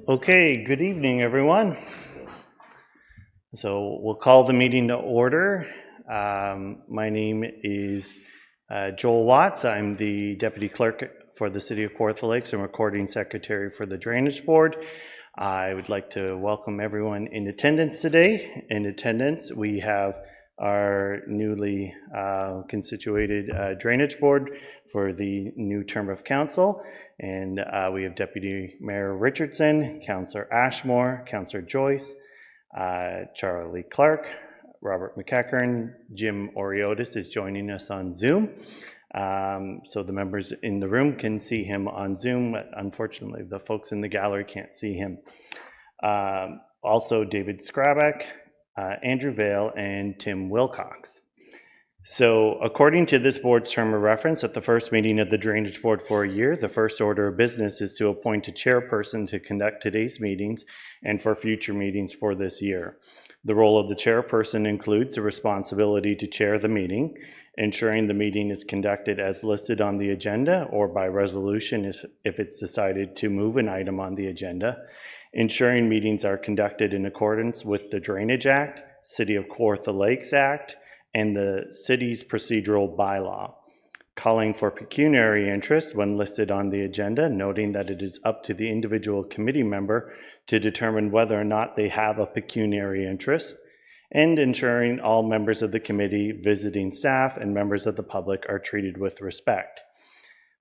Okay, good evening, everyone. So we'll call the meeting to order. My name is Joel Watts. I'm the Deputy Clerk for the City of Kawartha Lakes and Recording Secretary for the Drainage Board. I would like to welcome everyone in attendance today. In attendance, we have our newly constituted Drainage Board for the new term of council. And we have Deputy Mayor Richardson, Councillor Ashmore, Councillor Joyce, Charlie Clark, Robert McEachern, Jim Oriotis is joining us on Zoom. So the members in the room can see him on Zoom, but unfortunately the folks in the gallery can't see him. Also David Skrabak, Andrew Vale, and Tim Wilcox. So according to this board's term of reference, at the first meeting of the Drainage Board for a year, the first order of business is to appoint a chairperson to conduct today's meetings and for future meetings for this year. The role of the chairperson includes the responsibility to chair the meeting, ensuring the meeting is conducted as listed on the agenda or by resolution if it's decided to move an item on the agenda, ensuring meetings are conducted in accordance with the Drainage Act, City of Kawartha Lakes Act, and the city's procedural bylaw, calling for pecuniary interest when listed on the agenda, noting that it is up to the individual committee member to determine whether or not they have a pecuniary interest, and ensuring all members of the committee, visiting staff, and members of the public are treated with respect.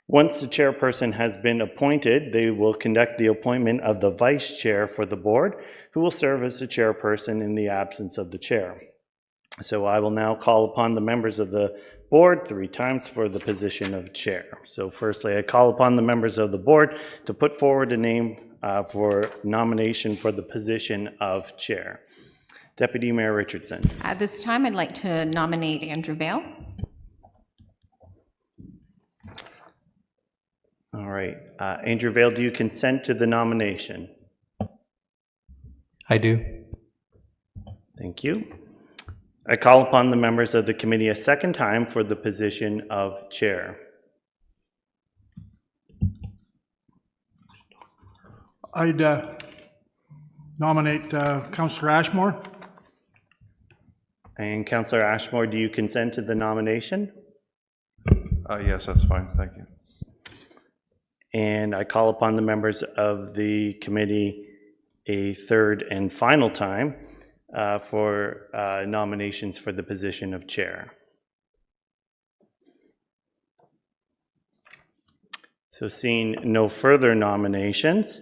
Once the chairperson has been appointed, they will conduct the appointment of the vice chair for the board, who will serve as the chairperson in the absence of the chair. So I will now call upon the members of the board 3 times for the position of chair. So firstly, I call upon the members of the board to put forward a name for nomination for the position of chair. Deputy Mayor Richardson. At this time, I'd like to nominate Andrew Vale. All right. Andrew Vale, do you consent to the nomination? I do. Thank you. I call upon the members of the committee a second time for the position of chair. I'd nominate Councillor Ashmore. And Councillor Ashmore, do you consent to the nomination? Yes, that's fine. Thank you. And I call upon the members of the committee a third and final time for nominations for the position of chair. So seeing no further nominations,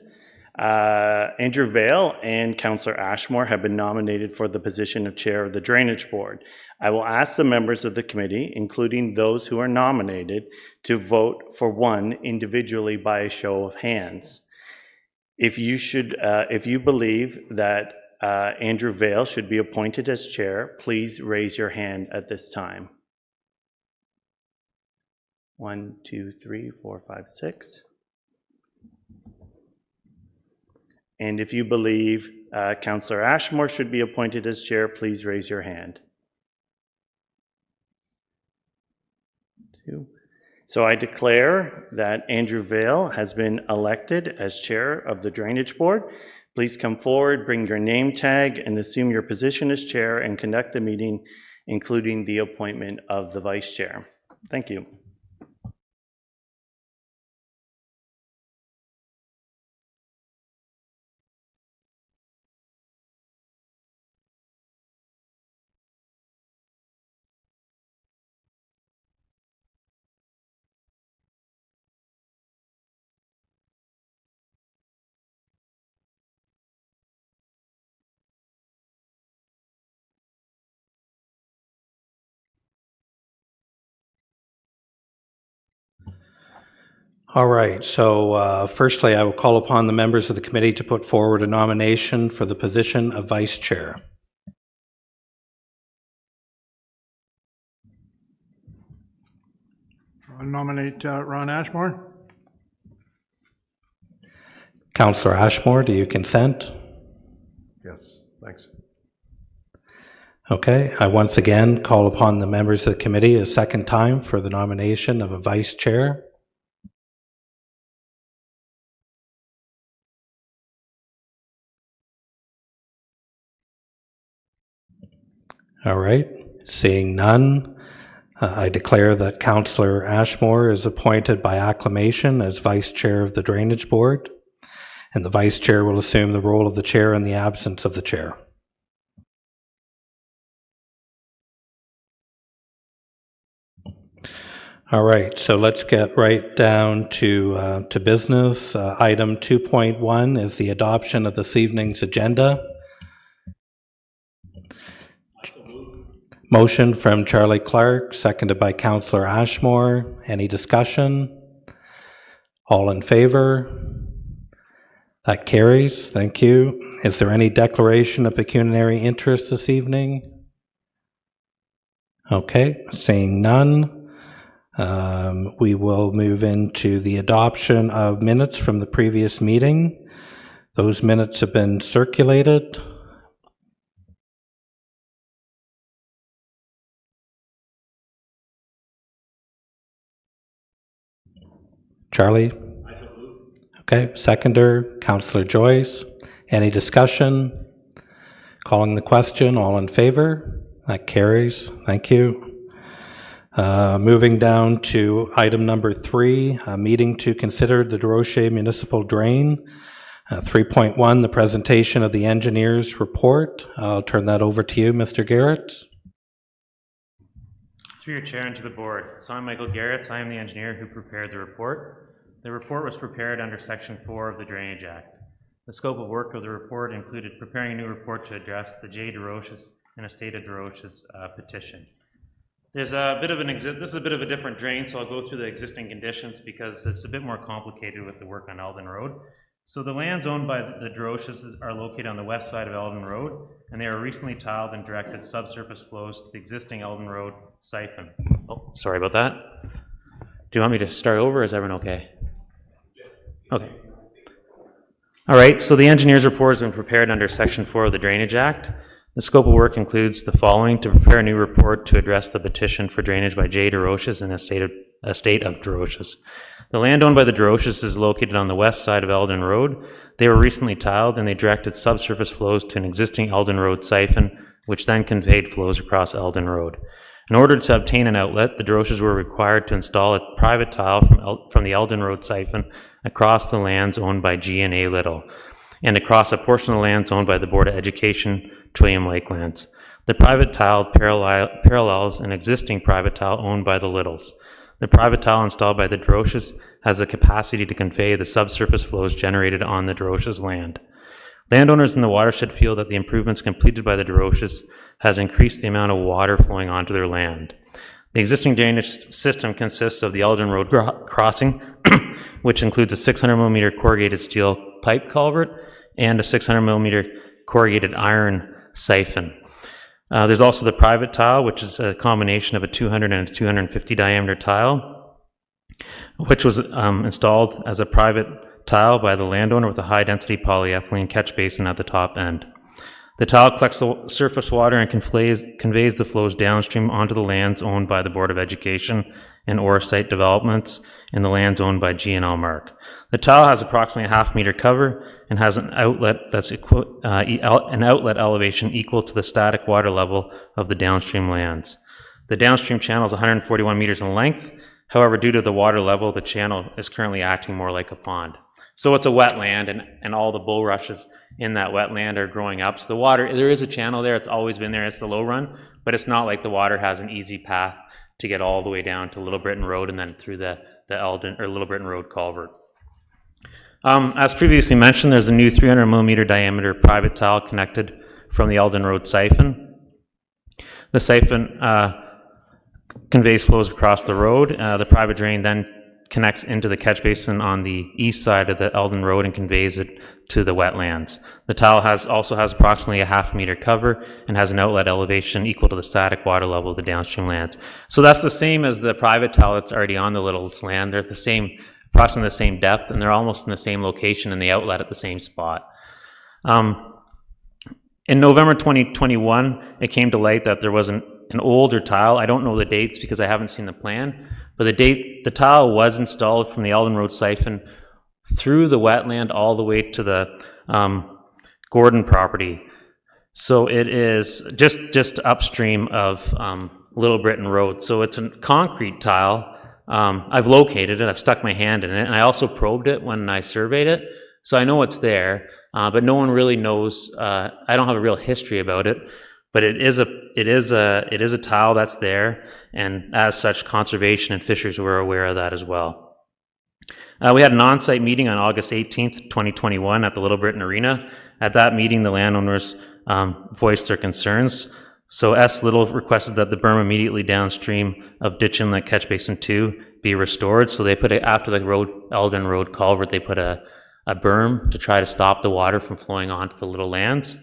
Andrew Vale and Councillor Ashmore have been nominated for the position of chair of the Drainage Board. I will ask the members of the committee, including those who are nominated, to vote for one individually by a show of hands. If you believe that Andrew Vale should be appointed as chair, please raise your hand at this time. 1, 2, 3, 4, 5, 6. And if you believe Councillor Ashmore should be appointed as chair, please raise your hand. 2. So I declare that Andrew Vale has been elected as chair of the Drainage Board. Please come forward, bring your name tag, and assume your position as chair and conduct the meeting, including the appointment of the vice chair. Thank you. All right, so firstly, I will call upon the members of the committee to put forward a nomination for the position of vice chair. I'll nominate Ron Ashmore. Councillor Ashmore, do you consent? Yes, thanks. Okay, I once again call upon the members of the committee a second time for the nomination of a vice chair. All right. Seeing none, I declare that Councillor Ashmore is appointed by acclamation as Vice Chair of the Drainage Board, and the Vice Chair will assume the role of the Chair in the absence of the Chair. All right, so let's get right down to business. Item 2.1 is the adoption of this evening's agenda. Motion from Charlie Clark, seconded by Councillor Ashmore. Any discussion? All in favor? That carries. Thank you. Is there any declaration of pecuniary interest this evening? Okay, seeing none. We will move into the adoption of minutes from the previous meeting. Those minutes have been circulated. Charlie? Okay, seconder, Councillor Joyce. Any discussion? Calling the question, all in favor? That carries. Thank you. Moving down to item number 3, a meeting to consider the Durocher Municipal Drain. 3.1, the presentation of the engineer's report. I'll turn that over to you, Mr. Garrett. Through your chair and to the board. So I'm Michael Garrett. I am the engineer who prepared the report. The report was prepared under Section 4 of the Drainage Act. The scope of work of the report included preparing a new report to address the J. DeRoches and Estate of DeRoches petition. There's a bit of this is a bit of a different drain, so I'll go through the existing conditions because it's a bit more complicated with the work on Eldon Road. So the lands owned by the DeRoches are located on the west side of Eldon Road, and they are recently tiled and directed subsurface flows to the existing Eldon Road siphon. Oh, sorry about that. Do you want me to start over, or is everyone okay? Okay. All right, so the engineer's report has been prepared under Section 4 of the Drainage Act. The scope of work includes the following: to prepare a new report to address the petition for drainage by J. DeRoches and Estate of DeRoches. The land owned by the DeRoches is located on the west side of Eldon Road. They were recently tiled and they directed subsurface flows to an existing Eldon Road siphon, which then conveyed flows across Eldon Road. In order to obtain an outlet, the DeRoches were required to install a private tile from the Eldon Road siphon across the lands owned by G&A Little, and across a portion of the lands owned by the Board of Education, Trillium Lakelands. The private tile parallels an existing private tile owned by the Littles. The private tile installed by the DeRoches has the capacity to convey the subsurface flows generated on the DeRoches land. Landowners in the watershed feel that the improvements completed by the DeRoches has increased the amount of water flowing onto their land. The existing drainage system consists of the Eldon Road crossing, which includes a 600 millimeter corrugated steel pipe culvert and a 600 millimeter corrugated iron siphon. There's also the private tile, which is a combination of a 200 and a 250 diameter tile, which was installed as a private tile by the landowner with a high density polyethylene catch basin at the top end. The tile collects the surface water and conveys the flows downstream onto the lands owned by the Board of Education and or site developments and the lands owned by G&L Mark. The tile has approximately a half-meter cover and has an outlet an outlet elevation equal to the static water level of the downstream lands. The downstream channel is 141 meters in length. However, due to the water level, the channel is currently acting more like a pond. So it's a wetland, and all the bulrushes in that wetland are growing up. So the water, there is a channel there, it's always been there, it's the low run, but it's not like the water has an easy path to get all the way down to Little Britain Road and then through the Eldon or Little Britain Road culvert. As previously mentioned, there's a new 300 millimeter diameter private tile connected from the Eldon Road siphon. The siphon conveys flows across the road. The private drain then connects into the catch basin on the east side of the Eldon Road and conveys it to the wetlands. The tile also has approximately a half-meter cover and has an outlet elevation equal to the static water level of the downstream lands. So that's the same as the private tile that's already on the Little's land. They're approximately the same depth, and they're almost in the same location and the outlet at the same spot. In November 2021, it came to light that there was an older tile. I don't know the dates because I haven't seen the plan, but the tile was installed from the Eldon Road siphon through the wetland all the way to the Gordon property. So it is just upstream of Little Britain Road. So it's a concrete tile. I've located it, I've stuck my hand in it, and I also probed it when I surveyed it. So I know it's there, but no one really knows. I don't have a real history about it, but it is a tile that's there, and as such, conservation and fisheries were aware of that as well. We had an on-site meeting on August 18th, 2021 at the Little Britain Arena. At that meeting, the landowners voiced their concerns. So S. Little requested that the berm immediately downstream of Ditch Inlet Catch Basin 2 be restored. So they put it after the Eldon Road culvert, they put a berm to try to stop the water from flowing onto the little lands.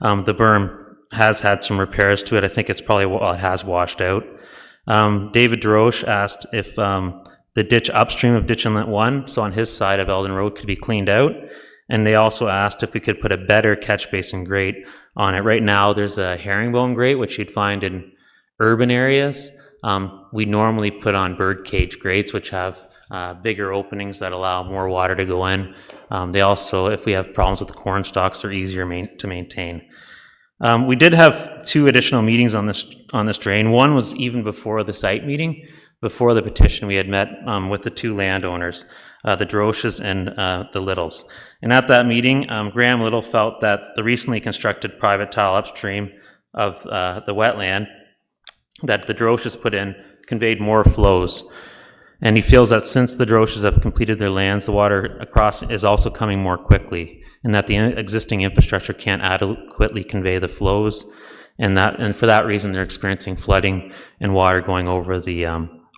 The berm has had some repairs to it. I think it's probably, well, it has washed out. David DeRoche asked if the ditch upstream of Ditch Inlet 1, so on his side of Eldon Road, could be cleaned out. And they also asked if we could put a better catch basin grate on it. Right now, there's a herringbone grate, which you'd find in urban areas. We normally put on bird cage grates, which have bigger openings that allow more water to go in. They also, if we have problems with the corn stalks, they're easier to maintain. We did have 2 additional meetings on this drain. One was even before the site meeting. Before the petition, we had met with the 2 landowners, the Droches and the Littles. And at that meeting, Graham Little felt that the recently constructed private tile upstream of the wetland that the Droches put in conveyed more flows. And he feels that since the Droches have completed their lands, the water across is also coming more quickly, and that the existing infrastructure can't adequately convey the flows, and for that reason they're experiencing flooding and water going over the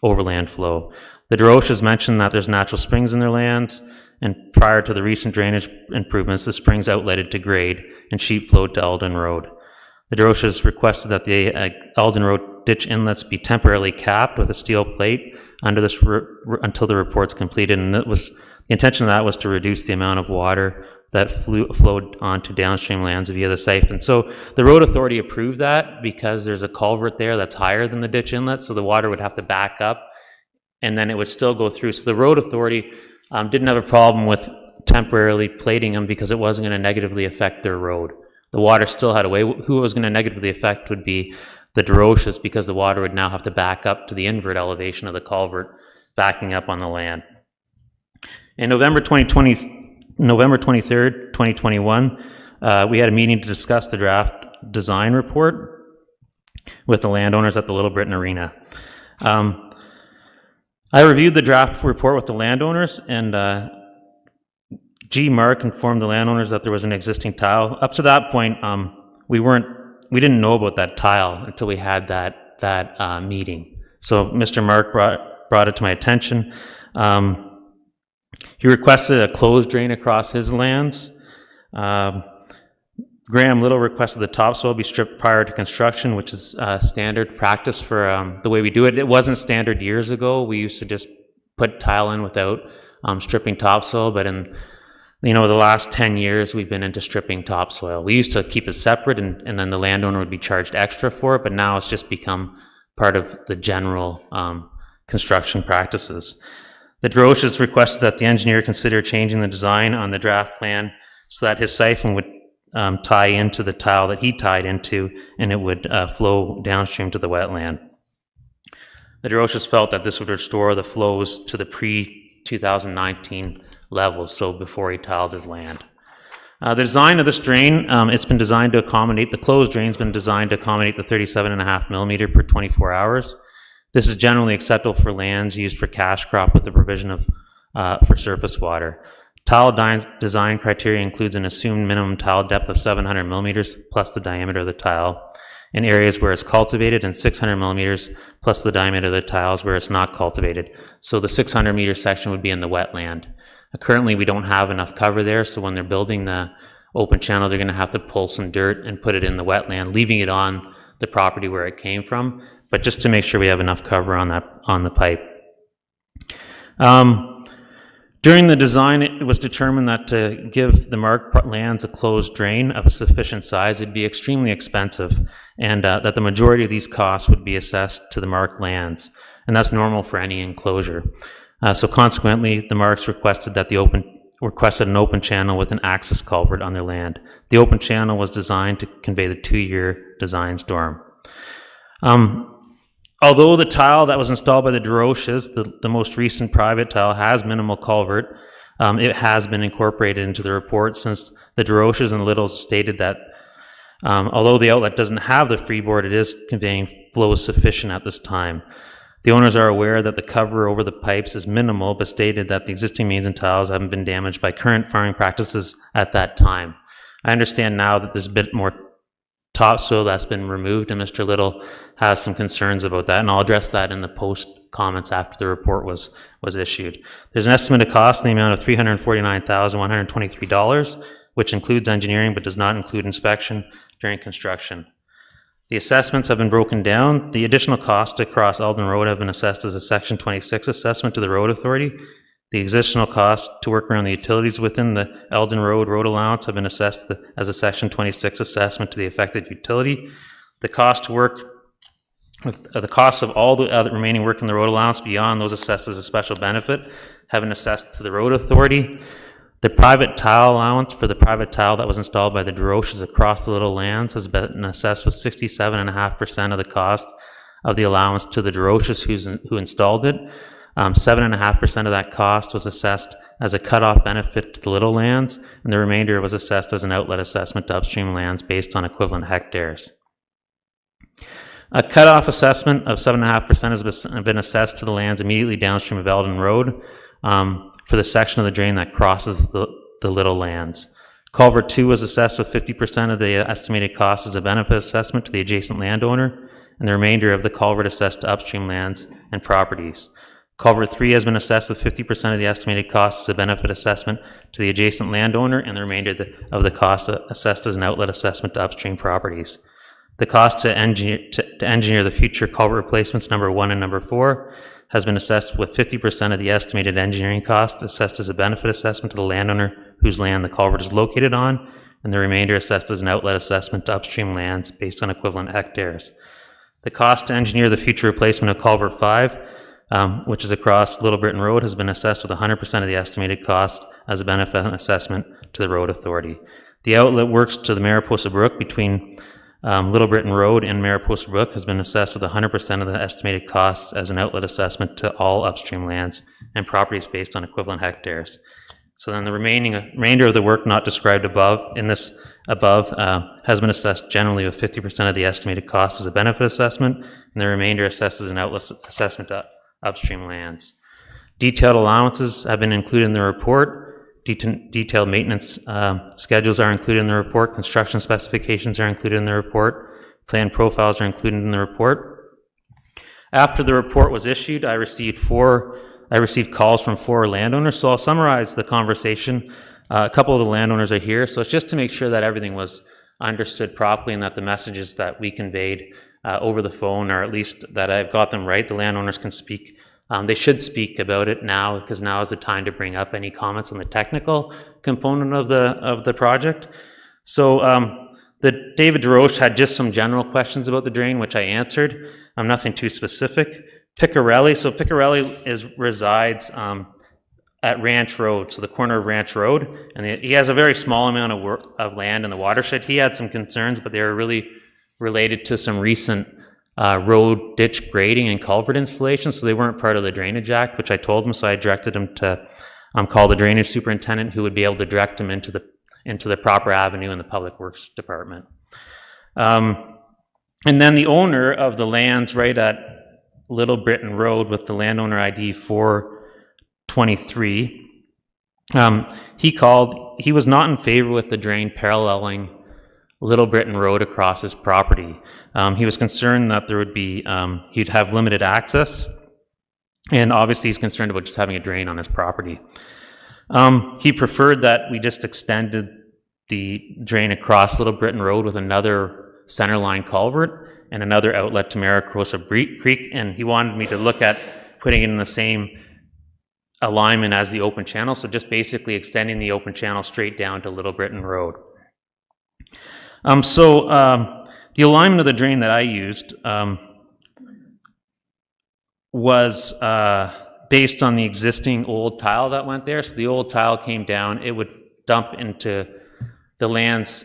overland flow. The Droches mentioned that there's natural springs in their lands, and prior to the recent drainage improvements, the springs outletted to grade and sheet flowed to Eldon Road. The Droches requested that the Eldon Road ditch inlets be temporarily capped with a steel plate under this until the report's completed, and the intention of that was to reduce the amount of water that flowed onto downstream lands via the siphon. So the road authority approved that because there's a culvert there that's higher than the ditch inlet, so the water would have to back up and then it would still go through. So the road authority didn't have a problem with temporarily plating them because it wasn't going to negatively affect their road. The water still had a way. Who it was going to negatively affect would be the Droches, because the water would now have to back up to the invert elevation of the culvert, backing up on the land. In November 23rd, 2021, we had a meeting to discuss the draft design report with the landowners at the Little Britain Arena. I reviewed the draft report with the landowners, and G. Mark informed the landowners that there was an existing tile. Up to that point, we didn't know about that tile until we had that meeting. So Mr. Mark brought it to my attention. He requested a closed drain across his lands. Graham Little requested the topsoil be stripped prior to construction, which is standard practice for the way we do it. It wasn't standard years ago. We used to just put tile in without stripping topsoil, but in the last 10 years, we've been into stripping topsoil. We used to keep it separate, and then the landowner would be charged extra for it, but now it's just become part of the general construction practices. The Droches requested that the engineer consider changing the design on the draft plan so that his siphon would tie into the tile that he tied into, and it would flow downstream to the wetland. The Droches felt that this would restore the flows to the pre-2019 levels, so before he tiled his land. The design of this drain, it's been designed to accommodate, the closed drain's been designed to accommodate the 37.5 millimeter per 24 hours. This is generally acceptable for lands used for cash crop with the provision of for surface water. Tile design criteria includes an assumed minimum tile depth of 700 millimeters plus the diameter of the tile in areas where it's cultivated, and 600 millimeters plus the diameter of the tiles where it's not cultivated. So the 600 meter section would be in the wetland. Currently, we don't have enough cover there, so when they're building the open channel, they're going to have to pull some dirt and put it in the wetland, leaving it on the property where it came from, but just to make sure we have enough cover on the pipe. During the design, it was determined that to give the marked lands a closed drain of a sufficient size, it'd be extremely expensive, and that the majority of these costs would be assessed to the marked lands, and that's normal for any enclosure. So consequently, the Marks requested that the open requested an open channel with an access culvert on their land. The open channel was designed to convey the 2-year design storm. Although the tile that was installed by the DeRoches, the most recent private tile, has minimal culvert, it has been incorporated into the report since the DeRoches and Littles stated that although the outlet doesn't have the freeboard, it is conveying flows sufficient at this time. The owners are aware that the cover over the pipes is minimal, but stated that the existing mains and tiles haven't been damaged by current farming practices at that time. I understand now that there's a bit more topsoil that's been removed, and Mr. Little has some concerns about that, and I'll address that in the post comments after the report was issued. There's an estimated cost in the amount of $349,123, which includes engineering but does not include inspection during construction. The assessments have been broken down. The additional costs across Eldon Road have been assessed as a Section 26 assessment to the Road Authority. The additional costs to work around the utilities within the Eldon Road allowance have been assessed as a Section 26 assessment to the affected utility. The cost to work, the costs of all the other remaining work in the road allowance beyond those assessed as a special benefit have been assessed to the Road Authority. The private tile allowance for the private tile that was installed by the DeRoches across the Little Lands has been assessed with 67.5% of the cost of the allowance to the DeRoches who installed it. 7.5% of that cost was assessed as a cutoff benefit to the Little Lands, and the remainder was assessed as an outlet assessment to upstream lands based on equivalent hectares. A cutoff assessment of 7.5% has been assessed to the lands immediately downstream of Eldon Road for the section of the drain that crosses the Little Lands. Culvert 2 was assessed with 50% of the estimated cost as a benefit assessment to the adjacent landowner, and the remainder of the culvert assessed to upstream lands and properties. Culvert 3 has been assessed with 50% of the estimated cost as a benefit assessment to the adjacent landowner, and the remainder of the cost assessed as an outlet assessment to upstream properties. The cost to engineer the future culvert replacements number 1 and number 4 has been assessed with 50% of the estimated engineering cost assessed as a benefit assessment to the landowner whose land the culvert is located on, and the remainder assessed as an outlet assessment to upstream lands based on equivalent hectares. The cost to engineer the future replacement of culvert 5, which is across Little Britain Road, has been assessed with 100% of the estimated cost as a benefit assessment to the Road Authority. The outlet works to the Mariposa Brook between Little Britain Road and Mariposa Brook has been assessed with 100% of the estimated costs as an outlet assessment to all upstream lands and properties based on equivalent hectares. So then the remainder of the work not described above has been assessed generally with 50% of the estimated cost as a benefit assessment, and the remainder assessed as an outlet assessment to upstream lands. Detailed allowances have been included in the report. Detailed maintenance schedules are included in the report. Construction specifications are included in the report. Plan profiles are included in the report. After the report was issued, I received calls from 4 landowners. So I'll summarize the conversation. A couple of the landowners are here, so it's just to make sure that everything was understood properly and that the messages that we conveyed over the phone, or at least that I've got them right, the landowners can speak. They should speak about it now, because now is the time to bring up any comments on the technical component of the project. So the David DeRoche had just some general questions about the drain, which I answered. Nothing too specific. Picarelli, so Picarelli resides at Ranch Road, so the corner of Ranch Road, and he has a very small amount of land in the watershed. He had some concerns, but they were really related to some recent road ditch grading and culvert installation, so they weren't part of the Drainage Act, which I told him, so I directed him to call the drainage superintendent, who would be able to direct him into the proper avenue in the Public Works Department. And then the owner of the lands right at Little Britain Road with the landowner ID 423, he called. He was not in favor with the drain paralleling Little Britain Road across his property. He was concerned that there would be, he'd have limited access, and obviously he's concerned about just having a drain on his property. He preferred that we just extended the drain across Little Britain Road with another centerline culvert and another outlet to Mariposa Creek, and he wanted me to look at putting it in the same alignment as the open channel, so just basically extending the open channel straight down to Little Britain Road. The alignment of the drain that I used was based on the existing old tile that went there. So the old tile came down, it would dump into the lands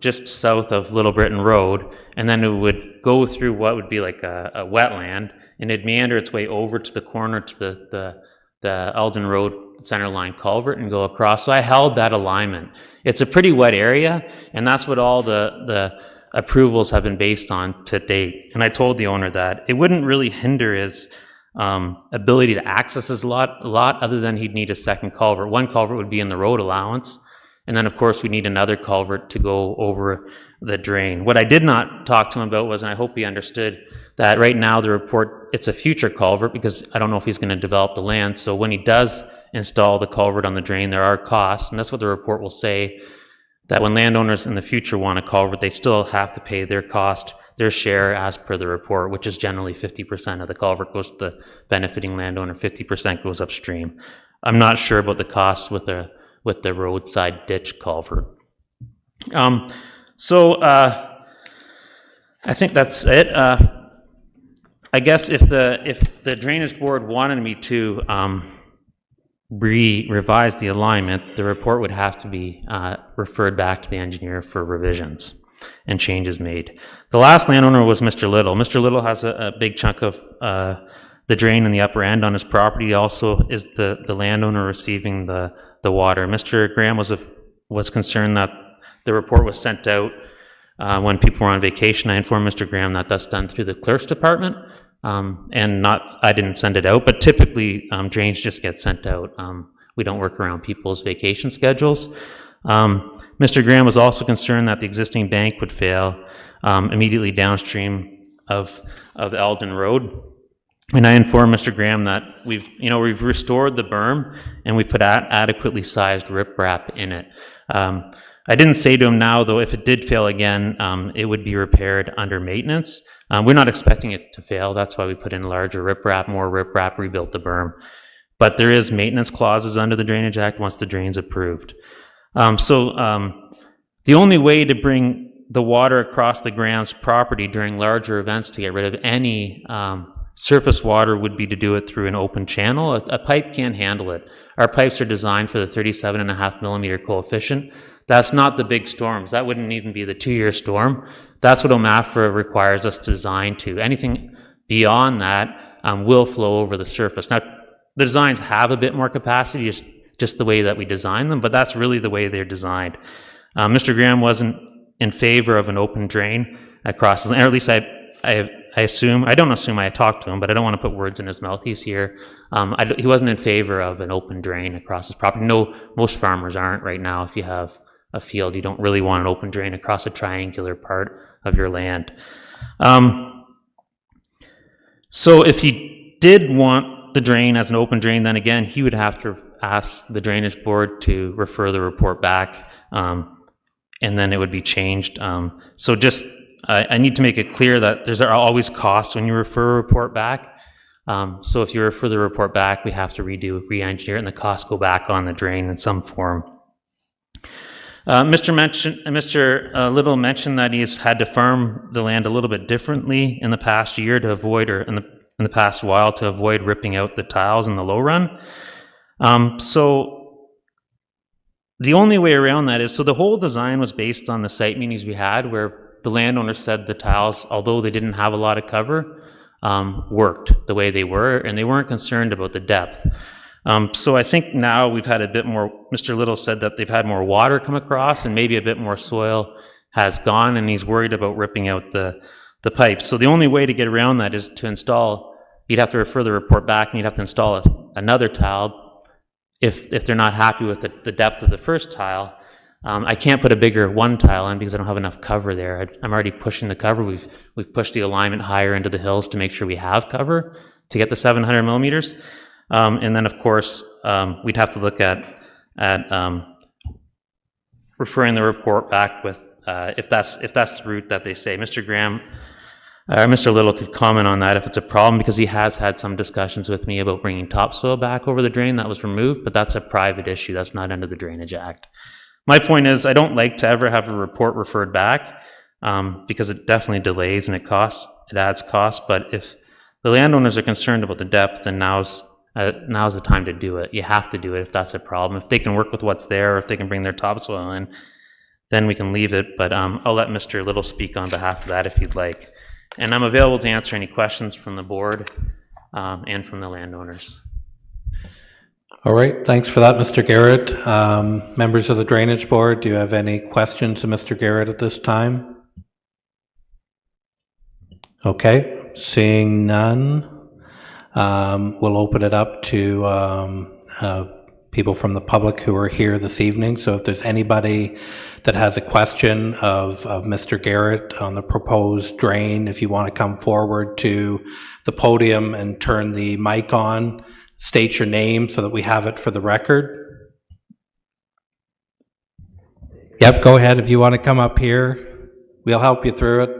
just south of Little Britain Road, and then it would go through what would be like a wetland, and it'd meander its way over to the corner to the Eldon Road center line culvert and go across. So I held that alignment. It's a pretty wet area, and that's what all the approvals have been based on to date. And I told the owner that it wouldn't really hinder his ability to access his lot a lot, other than he'd need a second culvert. One culvert would be in the road allowance, and then of course we need another culvert to go over the drain. What I did not talk to him about was, and I hope he understood, that right now the report, it's a future culvert because I don't know if he's going to develop the land. So when he does install the culvert on the drain, there are costs, and that's what the report will say, that when landowners in the future want a culvert, they still have to pay their cost, their share as per the report, which is generally 50% of the culvert goes to the benefiting landowner, 50% goes upstream. I'm not sure about the costs with the roadside ditch culvert. I think that's it. I guess if the drainage board wanted me to revise the alignment, the report would have to be referred back to the engineer for revisions and changes made. The last landowner was Mr. Little. Mr. Little has a big chunk of the drain in the upper end on his property. He also is the landowner receiving the water. Mr. Graham was concerned that the report was sent out when people were on vacation. I informed Mr. Graham that that's done through the clerk's department, and I didn't send it out, but typically drainage just gets sent out. We don't work around people's vacation schedules. Mr. Graham was also concerned that the existing bank would fail immediately downstream of Eldon Road. And I informed Mr. Graham that we've restored the berm and we put adequately sized riprap in it. I didn't say to him now, though, if it did fail again, it would be repaired under maintenance. We're not expecting it to fail. That's why we put in larger riprap, more riprap, rebuilt the berm. But there is maintenance clauses under the Drainage Act once the drain's approved. The only way to bring the water across the Graham's property during larger events to get rid of any surface water would be to do it through an open channel. A pipe can't handle it. Our pipes are designed for the 37.5 millimeter coefficient. That's not the big storms. That wouldn't even be the 2-year storm. That's what OMAFRA requires us to design to. Anything beyond that will flow over the surface. Now, the designs have a bit more capacity, just the way that we design them, but that's really the way they're designed. Mr. Graham wasn't in favor of an open drain across, or at least I assume, I don't assume I talked to him, but I don't want to put words in his mouth. He's here. He wasn't in favor of an open drain across his property. No, most farmers aren't right now. If you have a field, you don't really want an open drain across a triangular part of your land. So if he did want the drain as an open drain, then again, he would have to ask the drainage board to refer the report back, and then it would be changed. So just, I need to make it clear that there are always costs when you refer a report back. So if you refer the report back, we have to re-engineer it, and the costs go back on the drain in some form. Mr. Little mentioned that he's had to farm the land a little bit differently in the past year to avoid, or in the past while, to avoid ripping out the tiles in the low run. So the only way around that is, so the whole design was based on the site meetings we had, where the landowner said the tiles, although they didn't have a lot of cover, worked the way they were, and they weren't concerned about the depth. So I think now we've had a bit more, Mr. Little said that they've had more water come across and maybe a bit more soil has gone, and he's worried about ripping out the pipes. So the only way to get around that is to install, you'd have to refer the report back and you'd have to install another tile if they're not happy with the depth of the first tile. I can't put a bigger one tile in because I don't have enough cover there. I'm already pushing the cover. We've pushed the alignment higher into the hills to make sure we have cover to get the 700 millimeters. And then, of course, we'd have to look at referring the report back with if that's the route that they say. Mr. Little could comment on that if it's a problem, because he has had some discussions with me about bringing topsoil back over the drain that was removed, but that's a private issue. That's not under the Drainage Act. My point is, I don't like to ever have a report referred back because it definitely delays and it adds cost. But if the landowners are concerned about the depth, then now's now's the time to do it. You have to do it if that's a problem. If they can work with what's there, or if they can bring their topsoil in, then we can leave it. But I'll let Mr. Little speak on behalf of that if you'd like. And I'm available to answer any questions from the board and from the landowners. All right, thanks for that, Mr. Garrett. Members of the Drainage Board, do you have any questions of Mr. Garrett at this time? Okay, seeing none, we'll open it up to people from the public who are here this evening. So if there's anybody that has a question of Mr. Garrett on the proposed drain, if you want to come forward to the podium and turn the mic on, state your name so that we have it for the record. Yep, go ahead if you want to come up here. We'll help you through it.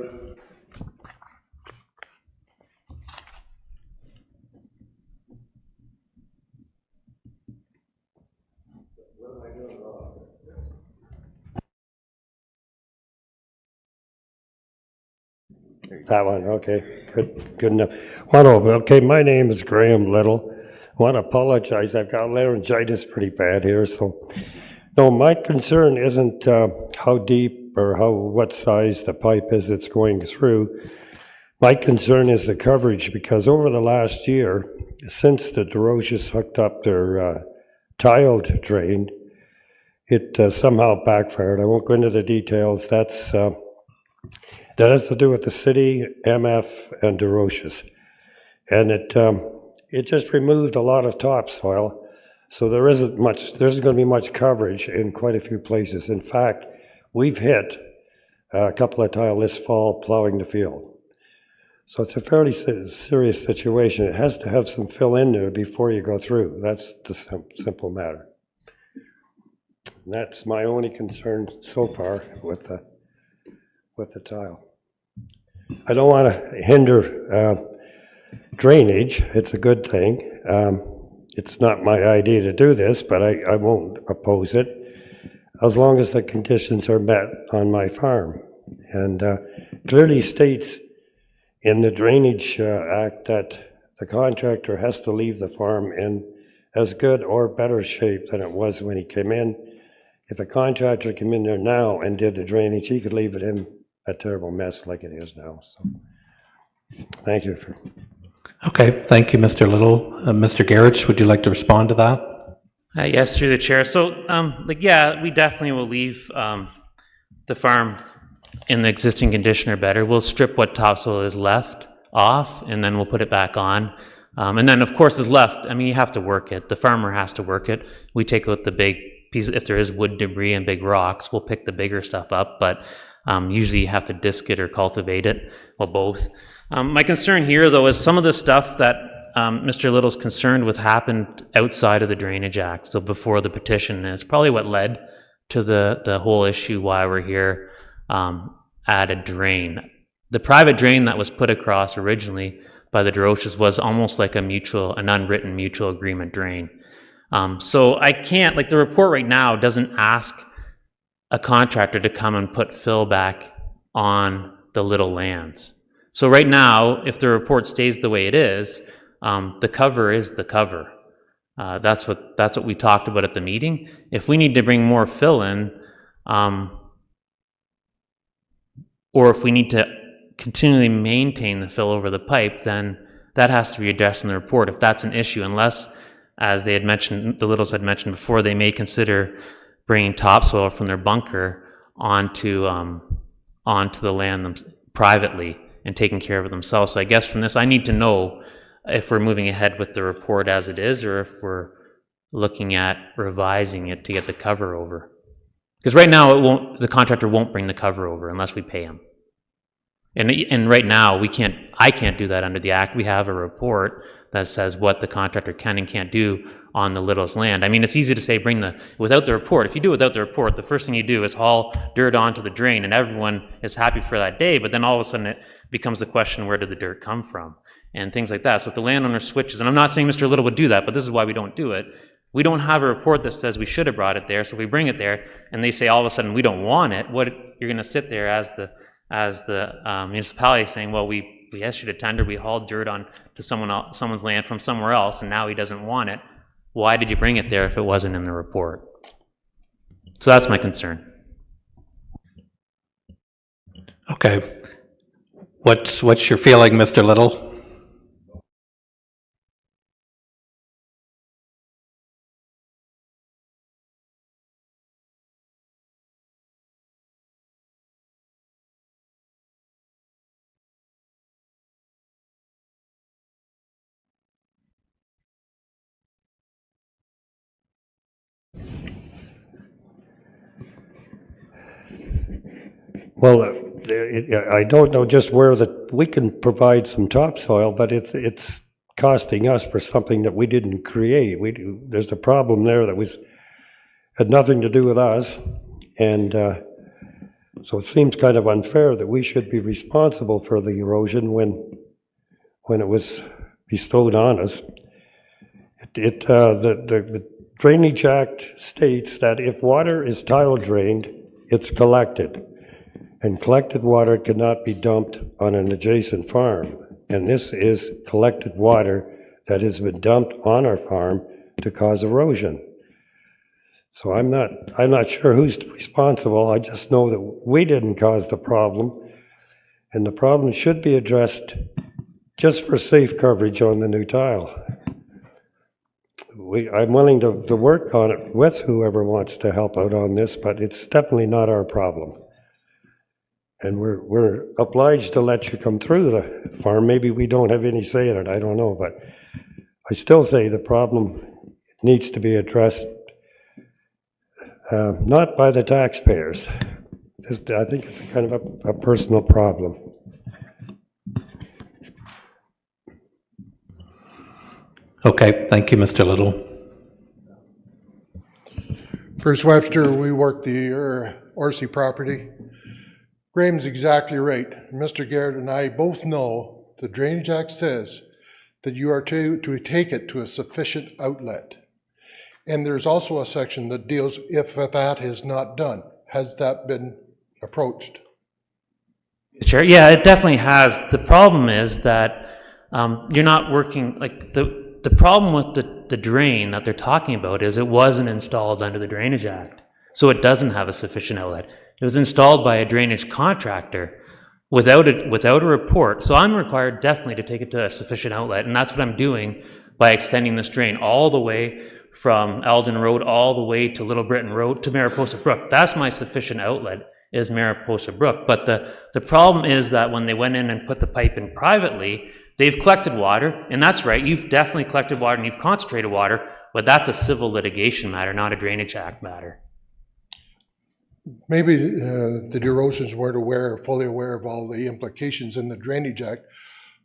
That one, okay, good enough. Okay, my name is Graham Little. I want to apologize, I've got laryngitis pretty bad here, so. No, my concern isn't how deep or what size the pipe is that's going through. My concern is the coverage, because over the last year, since the DeRoches hooked up their tiled drain, it somehow backfired. I won't go into the details. That has to do with the city, MF, and DeRoches. And it just removed a lot of topsoil, so there isn't going to be much coverage in quite a few places. In fact, we've hit a couple of tile this fall plowing the field. So it's a fairly serious situation. It has to have some fill in there before you go through. That's the simple matter. And that's my only concern so far with the tile. I don't want to hinder drainage. It's a good thing. It's not my idea to do this, but I won't oppose it as long as the conditions are met on my farm. And clearly states in the Drainage Act that the contractor has to leave the farm in as good or better shape than it was when he came in. If a contractor came in there now and did the drainage, he could leave it in a terrible mess like it is now. So, thank you. Okay, thank you, Mr. Little. Mr. Garrett, would you like to respond to that? Yes, through the chair. So, yeah, we definitely will leave the farm in the existing condition or better. We'll strip what topsoil is left off, and then we'll put it back on. And then, of course, is left. I mean, you have to work it. The farmer has to work it. We take out the big piece. If there is wood debris and big rocks, we'll pick the bigger stuff up. But usually you have to disc it or cultivate it, well, both. My concern here, though, is some of the stuff that Mr. Little's concerned with happened outside of the Drainage Act, so before the petition, and it's probably what led to the whole issue why we're here at a drain. The private drain that was put across originally by the DeRoches was almost like an unwritten mutual agreement drain. So I can't, like the report right now doesn't ask a contractor to come and put fill back on the Little lands. So right now, if the report stays the way it is, the cover is the cover. That's what we talked about at the meeting. If we need to bring more fill in, or if we need to continually maintain the fill over the pipe, then that has to be addressed in the report if that's an issue, unless, as they had mentioned, the Littles had mentioned before, they may consider bringing topsoil from their bunker onto the land privately and taking care of it themselves. So I guess from this, I need to know if we're moving ahead with the report as it is, or if we're looking at revising it to get the cover over. Because right now, the contractor won't bring the cover over unless we pay him. And right now, I can't do that under the Act. We have a report that says what the contractor can and can't do on the Little's land. I mean, it's easy to say without the report. If you do it without the report, the first thing you do is haul dirt onto the drain, and everyone is happy for that day, but then all of a sudden it becomes the question, where did the dirt come from? And things like that. So if the landowner switches, and I'm not saying Mr. Little would do that, but this is why we don't do it. We don't have a report that says we should have brought it there, so if we bring it there, and they say all of a sudden we don't want it, you're going to sit there as the municipality saying, well, we we issued a tender, we hauled dirt on to someone's land from somewhere else, and now he doesn't want it. Why did you bring it there if it wasn't in the report? So that's my concern. Okay. What's your feeling, Mr. Little? Well, I don't know just where we can provide some topsoil, but it's costing us for something that we didn't create. There's a problem there that had nothing to do with us, and so it seems kind of unfair that we should be responsible for the erosion when it was bestowed on us. The Drainage Act states that if water is tile drained, it's collected. And collected water cannot be dumped on an adjacent farm. And this is collected water that has been dumped on our farm to cause erosion. So I'm not sure who's responsible. I just know that we didn't cause the problem. And the problem should be addressed just for safe coverage on the new tile. I'm willing to work on it with whoever wants to help out on this, but it's definitely not our problem. And we're obliged to let you come through the farm. Maybe we don't have any say in it, I don't know, but I still say the problem needs to be addressed, not by the taxpayers. I think it's kind of a personal problem. Okay, thank you, Mr. Little. Bruce Webster, we work the Orsi property. Graham's exactly right. Mr. Garrett and I both know the Drainage Act says that you are to take it to a sufficient outlet. And there's also a section that deals if that is not done. Has that been approached? Chair, yeah, it definitely has. The problem is that you're not working, like the problem with the drain that they're talking about is it wasn't installed under the Drainage Act. So it doesn't have a sufficient outlet. It was installed by a drainage contractor without a report. So I'm required definitely to take it to a sufficient outlet, and that's what I'm doing by extending this drain all the way from Eldon Road all the way to Little Britain Road to Mariposa Brook. That's my sufficient outlet, is Mariposa Brook. But the problem is that when they went in and put the pipe in privately, they've collected water, and that's right, you've definitely collected water and you've concentrated water, but that's a civil litigation matter, not a Drainage Act matter. Maybe the DeRosians weren't fully aware of all the implications in the Drainage Act,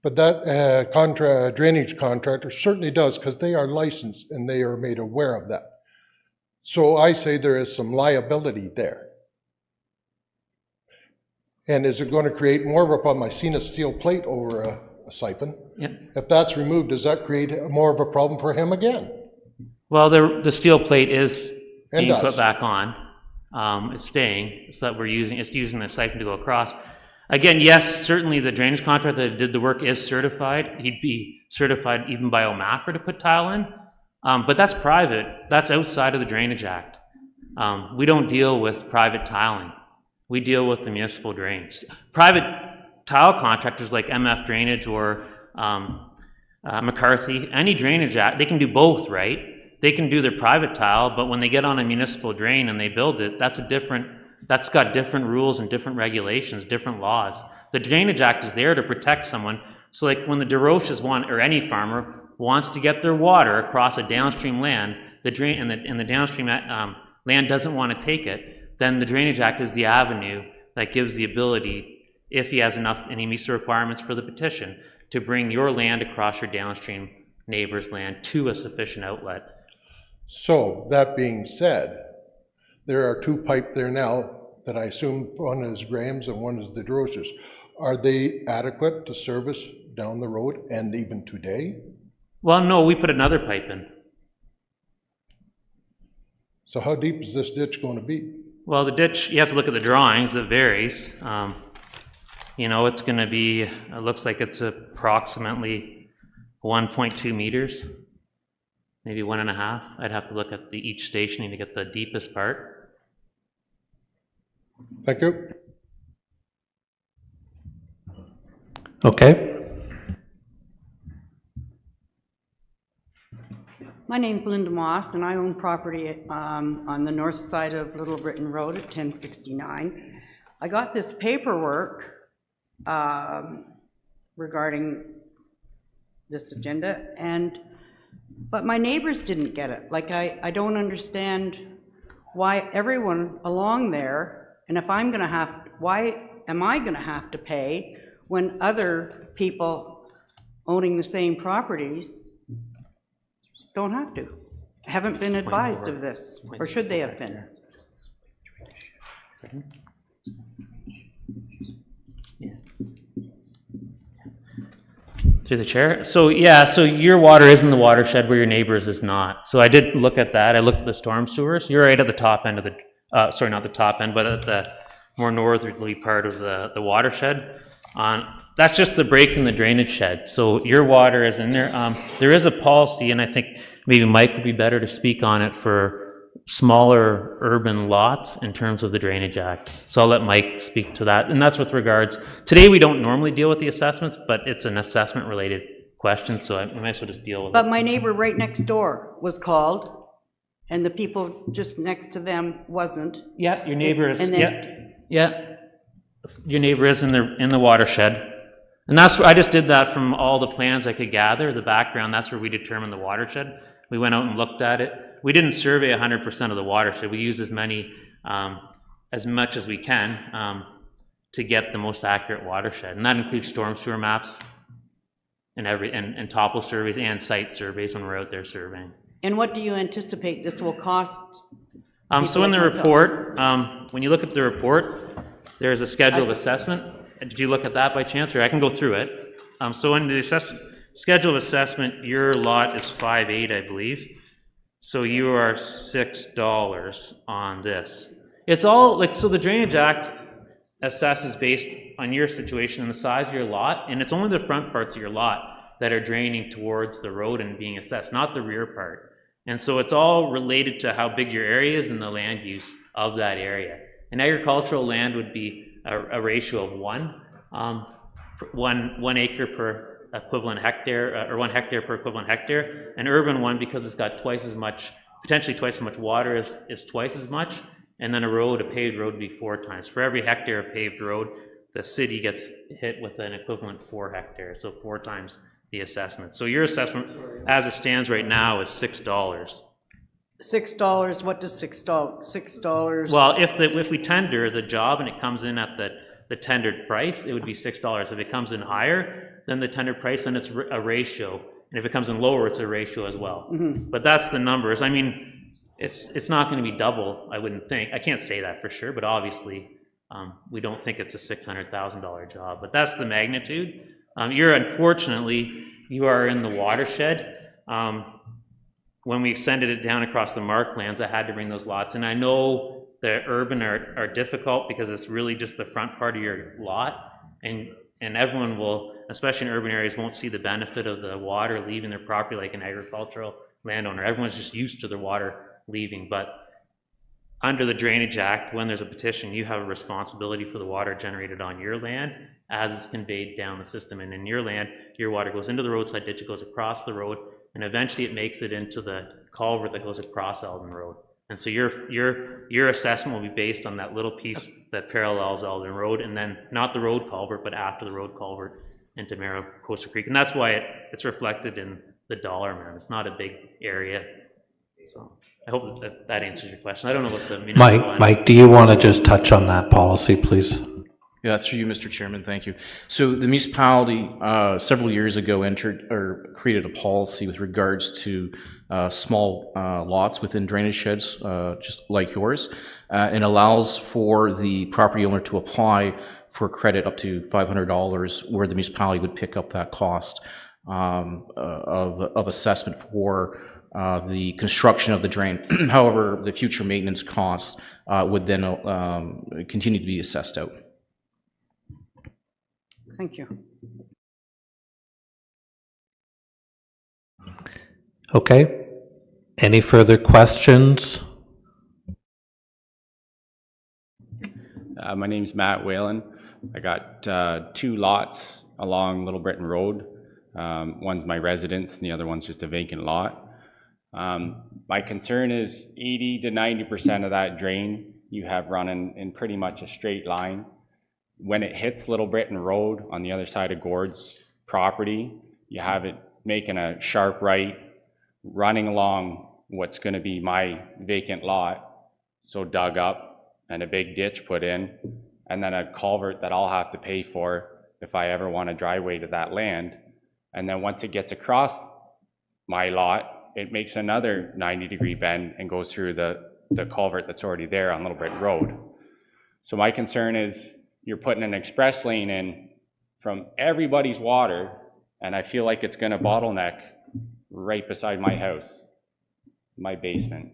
but that drainage contractor certainly does, because they are licensed and they are made aware of that. So I say there is some liability there. And is it going to create more of a problem? I've seen a steel plate over a siphon. Yep. If that's removed, does that create more of a problem for him again? Well, the steel plate is being does. put back on. It's staying, so that it's using the siphon to go across. Again, yes, certainly the drainage contractor that did the work is certified. He'd be certified even by OMAFRA to put tile in, but that's private. That's outside of the Drainage Act. We don't deal with private tiling. We deal with the municipal drains. Private tile contractors like MF Drainage or McCarthy, any Drainage Act, they can do both, right? They can do their private tile, but when they get on a municipal drain and they build it, that's got different rules and different regulations, different laws. The Drainage Act is there to protect someone. So like when the DeRoches or any farmer wants to get their water across a downstream land, the downstream land doesn't want to take it, then the Drainage Act is the avenue that gives the ability, if he has enough and he meets the requirements for the petition, to bring your land across your downstream neighbor's land to a sufficient outlet. So, that being said, there are two pipe there now that I assume one is Graham's and one is the DeRosiers. Are they adequate to service down the road and even today? Well, no, we put another pipe in. So how deep is this ditch going to be? Well, the ditch, you have to look at the drawings, it varies. You know, it's gonna be, it looks like it's approximately 1.2 meters, maybe 1.5. I'd have to look at each stationing to get the deepest part. Thank you. Okay. My name's Linda Moss, and I own property on the north side of Little Britain Road at 1069. I got this paperwork regarding this agenda, but my neighbors didn't get it. Like, I don't understand why everyone along there, and if I'm gonna have, why am I gonna have to pay when other people owning the same properties don't have to, haven't been advised of this, or should they have been? Through the chair. So yeah, so your water is in the watershed where your neighbor's is not. So I did look at that. I looked at the storm sewers. You're right at the top end of the, sorry, not the top end, but at the more northerly part of the watershed. That's just the break in the drainage shed. So your water is in there. There is a policy, and I think maybe Mike would be better to speak on it for smaller urban lots in terms of the Drainage Act. So I'll let Mike speak to that. And that's with regards, today we don't normally deal with the assessments, but it's an assessment related question, so I might as well just deal with it. But my neighbor right next door was called, and the people just next to them wasn't. Yeah, your neighbor is, And then- yeah. Your neighbor is in the watershed. And that's, I just did that from all the plans I could gather, the background, that's where we determined the watershed. We went out and looked at it. We didn't survey 100% of the watershed. We used as much as we can to get the most accurate watershed. And that includes storm sewer maps and topo surveys and site surveys when we're out there surveying. And what do you anticipate this will cost? So in the report, when you look at the report, there's a schedule of assessment. Did you look at that by chance, or I can go through it? So in the schedule of assessment, your lot is 5.8, I believe. So you are $6 on this. It's all like, so the Drainage Act assesses based on your situation and the size of your lot, and it's only the front parts of your lot that are draining towards the road and being assessed, not the rear part. And so it's all related to how big your area is and the land use of that area. And agricultural land would be a ratio of 1 acre per equivalent hectare, or 1 hectare per equivalent hectare. An urban one, because it's got twice as much, potentially twice as much water, is twice as much. And then a paved road would be 4 times. For every hectare of paved road, the city gets hit with an equivalent 4 hectares, so 4 times the assessment. So your assessment, as it stands right now, is $6. $6, what does $6? Well, if we tender the job and it comes in at the tendered price, it would be $6. If it comes in higher than the tendered price, then it's a ratio. And if it comes in lower, it's a ratio as well. Mm-hmm. But that's the numbers. I mean, it's not going to be double, I wouldn't think. I can't say that for sure, but obviously we don't think it's a $600,000 job. But that's the magnitude. Unfortunately, you are in the watershed. When we extended it down across the marklands, I had to bring those lots. And I know the urban are difficult because it's really just the front part of your lot. And everyone will, especially in urban areas, won't see the benefit of the water leaving their property like an agricultural landowner. Everyone's just used to their water leaving. But under the Drainage Act, when there's a petition, you have a responsibility for the water generated on your land as it's conveyed down the system. And in your land, your water goes into the roadside ditch, it goes across the road, and eventually it makes it into the culvert that goes across Eldon Road. And so your assessment will be based on that little piece that parallels Eldon Road, and then not the road culvert, but after the road culvert into Merrill Coastal Creek. And that's why it's reflected in the dollar amount. It's not a big area. So I hope that answers your question. I don't know what the municipal... Mike, do you want to just touch on that policy, please? Yeah, through you, Mr. Chairman, thank you. So the municipality several years ago created a policy with regards to small lots within drainage sheds, just like yours, and allows for the property owner to apply for credit up to $500, where the municipality would pick up that cost of assessment for the construction of the drain. However, the future maintenance costs would then continue to be assessed out. Thank you. Okay. Any further questions? My name's Matt Whalen. I got 2 lots along Little Britain Road. One's my residence and the other one's just a vacant lot. My concern is 80 to 90% of that drain you have running in pretty much a straight line. When it hits Little Britain Road on the other side of Gord's property, you have it making a sharp right, running along what's going to be my vacant lot, so dug up and a big ditch put in, and then a culvert that I'll have to pay for if I ever want a driveway to that land. And then once it gets across my lot, it makes another 90-degree bend and goes through the culvert that's already there on Little Britain Road. So my concern is you're putting an express lane in from everybody's water, and I feel like it's going to bottleneck right beside my house, my basement.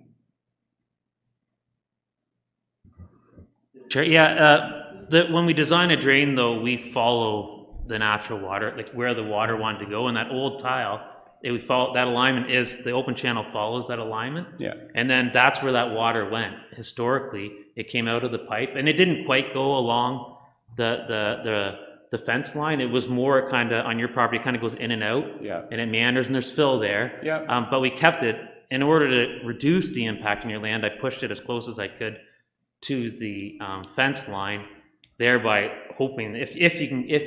Sure, yeah, when we design a drain though, we follow the natural water, like where the water wanted to go, and that old tile, we follow, that alignment is, the open channel follows that alignment. Yeah. And then that's where that water went. Historically, it came out of the pipe, and it didn't quite go along the fence line. It was more kind of on your property, kind of goes in and out. Yeah. And it meanders, and there's fill there. Yeah. But we kept it, in order to reduce the impact on your land, I pushed it as close as I could to the fence line, thereby hoping if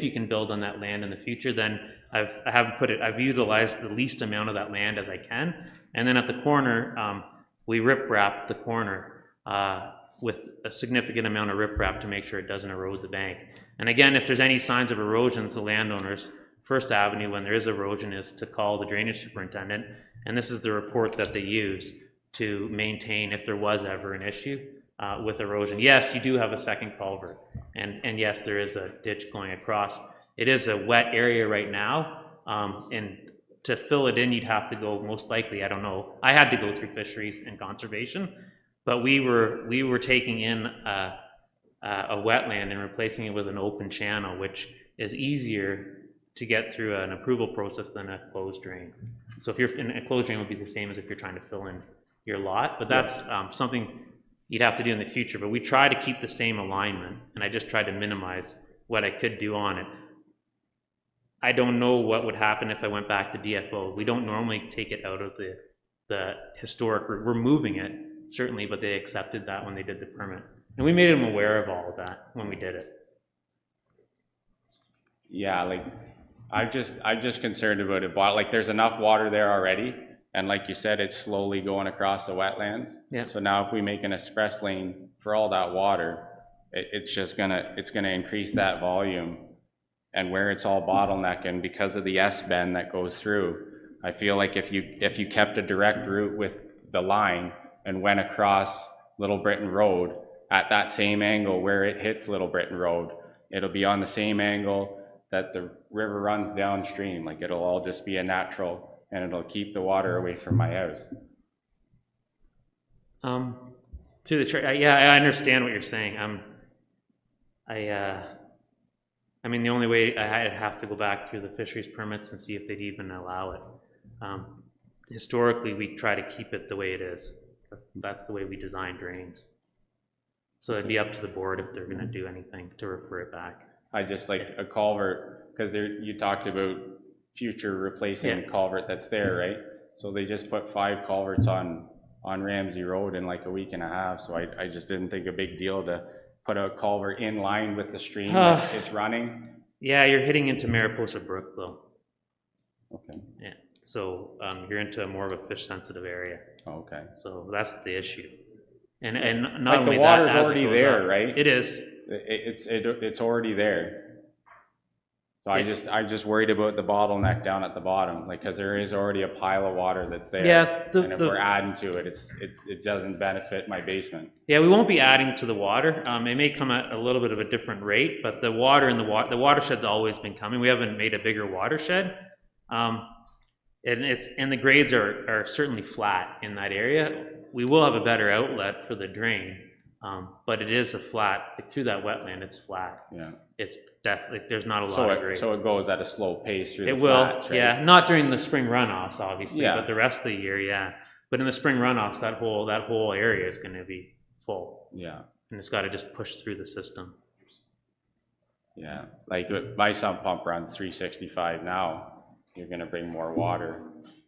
you can build on that land in the future, then I've utilized the least amount of that land as I can. And then at the corner, we rip-wrap the corner with a significant amount of rip-wrap to make sure it doesn't erode the bank. And again, if there's any signs of erosions, the landowners, first avenue when there is erosion is to call the drainage superintendent, and this is the report that they use to maintain if there was ever an issue with erosion. Yes, you do have a second culvert, and yes, there is a ditch going across. It is a wet area right now, and to fill it in, you'd have to go, most likely, I don't know, I had to go through fisheries and conservation, but we were taking in a wetland and replacing it with an open channel, which is easier to get through an approval process than a closed drain. So if you're in a closed drain, would be the same as if you're trying to fill in your lot, but that's something you'd have to do in the future. But we try to keep the same alignment, and I just tried to minimize what I could do on it. I don't know what would happen if I went back to DFO. We don't normally take it out of the historic route. We're moving it, certainly, but they accepted that when they did the permit. And we made them aware of all of that when we did it. Yeah, like, I'm just concerned about it, but like there's enough water there already, and like you said, it's slowly going across the wetlands. Yeah. So now if we make an express lane for all that water, it's gonna increase that volume, and where it's all bottlenecking because of the S bend that goes through, I feel like if you kept a direct route with the line and went across Little Britain Road at that same angle where it hits Little Britain Road, it'll be on the same angle that the river runs downstream. Like, it'll all just be a natural, and it'll keep the water away from my house. Through the chair, yeah, I understand what you're saying. I mean, the only way I'd have to go back through the fisheries permits and see if they'd even allow it. Historically, we try to keep it the way it is. That's the way we design drains. So it'd be up to the board if they're gonna do anything to refer it back. I just like a culvert, because you talked about future replacing a culvert that's there, right? So they just put 5 culverts on Ramsey Road in like a week and a half, so I just didn't think a big deal to put a culvert in line with the stream that it's running. Yeah, you're hitting into Mariposa Brook though. Okay. Yeah, so you're into more of a fish sensitive area. Okay. So that's the issue. And not like only the water's that, as already it goes there, up, right? It is. It's already there. So I'm just worried about the bottleneck down at the bottom, like, because there is already a pile of water that's there. Yeah, and if we're adding to it, it doesn't benefit my basement. Yeah, we won't be adding to the water. It may come at a little bit of a different rate, but the water in the watershed's always been coming. We haven't made a bigger watershed, and the grades are certainly flat in that area. We will have a better outlet for the drain, But it is a flat, like through that wetland, it's flat. Yeah. It's definitely, there's not a So lot of it, grade. so it goes at a slow pace through It the will, flats, right? yeah, not during the spring runoffs, obviously, Yeah. but the rest of the year, yeah. But in the spring runoffs, that whole area is gonna be full, Yeah, and it's gotta just push through the system. yeah. Like my sump pump runs 365 now. You're gonna bring more water.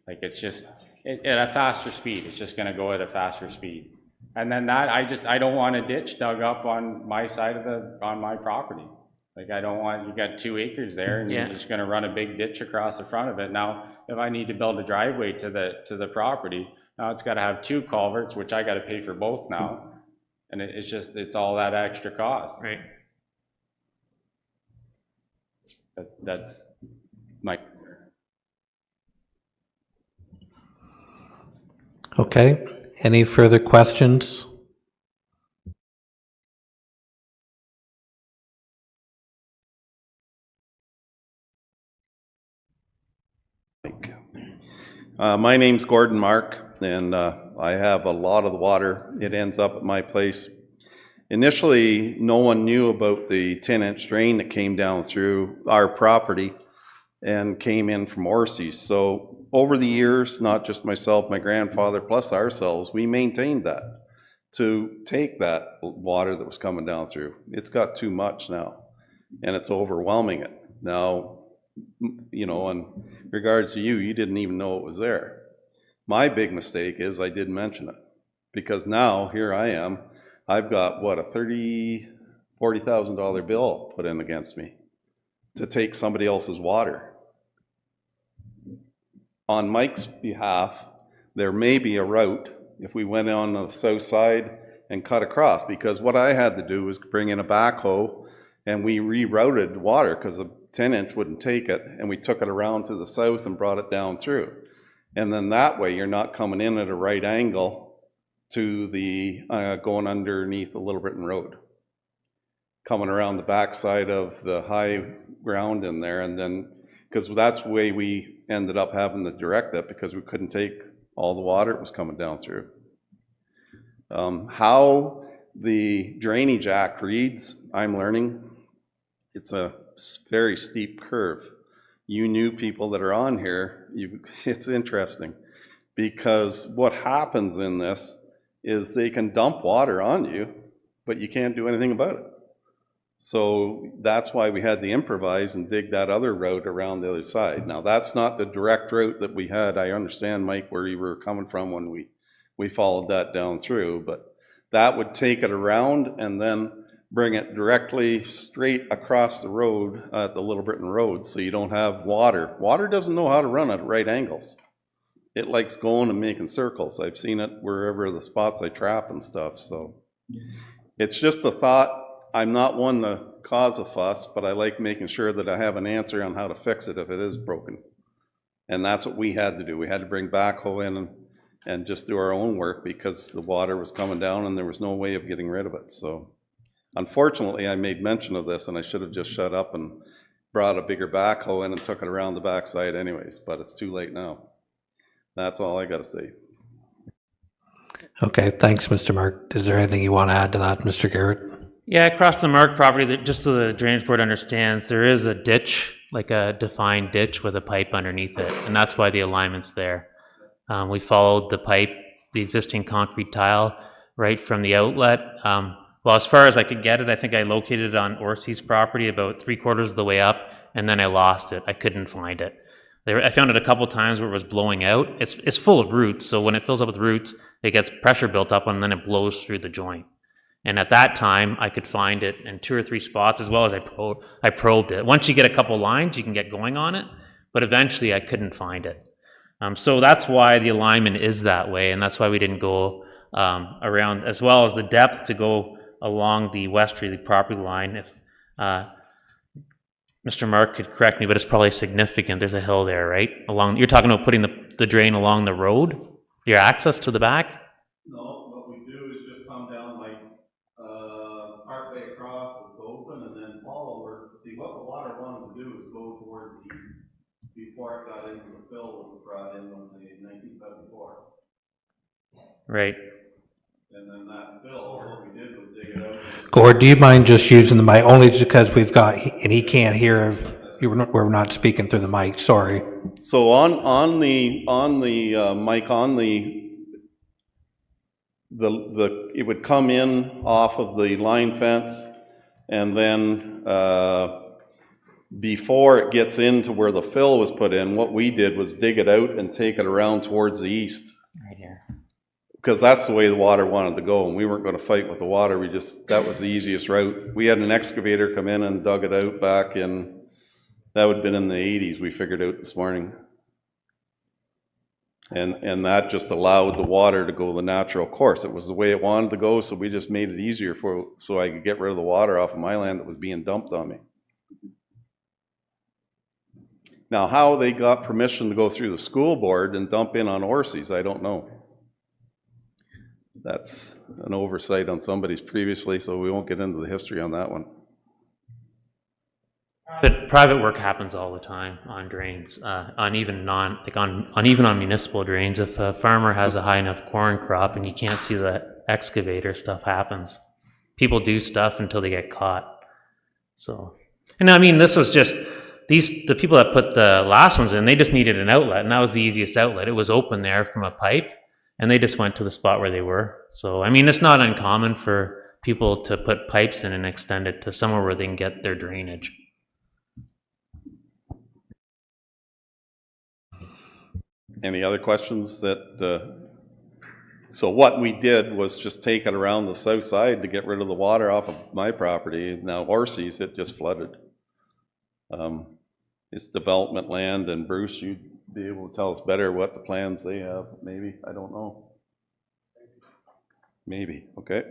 Like it's just, at a faster speed, it's just gonna go at a faster speed. And then that, I don't want a ditch dug up on my side of on my property. Like I don't want, you got 2 acres there and Yeah. you're just gonna run a big ditch across the front of it. Now, if I need to build a driveway to the property, now it's gotta have 2 culverts, which I gotta pay for both now. And it's all that extra cost. Right. That's my. Okay, any further questions? My name's Gordon Mark, and I have a lot of the water. It ends up at my place. Initially, no one knew about the 10-inch drain that came down through our property and came in from Orsi's. So over the years, not just myself, my grandfather, plus ourselves, we maintained that to take that water that was coming down through. It's got too much now, and it's overwhelming it. Now, you know, in regards to you, you didn't even know it was there. My big mistake is I didn't mention it, because now here I am, I've got what, a $40,000 bill put in against me to take somebody else's water. On Mike's behalf, there may be a route if we went on the south side and cut across, because what I had to do was bring in a backhoe and we rerouted water because a 10-inch wouldn't take it, and we took it around to the south and brought it down through. And then that way you're not coming in at a right angle to the going underneath the Little Britain Road, coming around the backside of the high ground in there, and then because that's the way we ended up having to direct it, because we couldn't take all the water it was coming down through. How the Drainage Act reads, I'm learning. It's a very steep curve. You new people that are on here, it's interesting, because what happens in this is they can dump water on you, but you can't do anything about it. So that's why we had to improvise and dig that other route around the other side. Now, that's not the direct route that we had. I understand, Mike, where you were coming from when we followed that down through, but that would take it around and then bring it directly straight across the road at the Little Britain Road, so you don't have water. Water doesn't know how to run at right angles. It likes going and making circles. I've seen it wherever the spots I trap and stuff, so. It's just a thought. I'm not one to cause a fuss, but I like making sure that I have an answer on how to fix it if it is broken. And that's what we had to do. We had to bring backhoe in and just do our own work, because the water was coming down and there was no way of getting rid of it, so. Unfortunately, I made mention of this, and I should have just shut up and brought a bigger backhoe in and took it around the backside anyways, but it's too late now. That's all I got to say. Okay, thanks, Mr. Mark. Is there anything you want to add to that, Mr. Garrett? Yeah, across the Mark property, just so the drainage board understands, there is a ditch, like a defined ditch with a pipe underneath it, and that's why the alignment's there. We followed the pipe, the existing concrete tile, right from the outlet. Well, as far as I could get it, I think I located it on Orsi's property about 3/4 of the way up, and then I lost it. I couldn't find it. I found it a couple times where it was blowing out. It's full of roots, so when it fills up with roots, it gets pressure built up, and then it blows through the joint. And at that time, I could find it in 2 or 3 spots, as well as I probed it. Once you get a couple lines, you can get going on it, but eventually I couldn't find it. So that's why the alignment is that way, and that's why we didn't go around, as well as the depth to go along the westerly property line. If Mr. Mark could correct me, but it's probably significant. There's a hill there, right? You're talking about putting the drain along the road, your access to the back? No, what we do is just come down like partway across and go open and then follow where, see what the water wanted to do is go towards the east before it got into the fill that was brought in the 1974. Right. And then that fill, what we did was dig it out. Gord, do you mind just using the mic, only because we've got, and he can't hear, if we're not speaking through the mic, sorry. So on the mic, on it would come in off of the line fence, and then before it gets into where the fill was put in, what we did was dig it out and take it around towards the east. Right here. Because that's the way the water wanted to go, and we weren't gonna fight with the water, that was the easiest route. We had an excavator come in and dug it out back in, that would've been in the 80s, we figured out this morning. And that just allowed the water to go the natural course. It was the way it wanted to go, so we just made it easier so I could get rid of the water off of my land that was being dumped on me. Now, how they got permission to go through the school board and dump in on Orsies, I don't know. That's an oversight on somebody's previously, so we won't get into the history on that one. But private work happens all the time on drains, on even municipal drains. If a farmer has a high enough corn crop and you can't see the excavator, stuff happens. People do stuff until they get caught. So, and I mean, this was just the people that put the last ones in. They just needed an outlet, and that was the easiest outlet. It was open there from a pipe, and they just went to the spot where they were. So, I mean, it's not uncommon for people to put pipes in and extend it to somewhere where they can get their drainage. Any other questions so what we did was just take it around the south side to get rid of the water off of my property. Now Orsies, it just flooded. It's development land, and Bruce, you'd be able to tell us better what the plans they have, maybe, I don't know. Maybe, okay.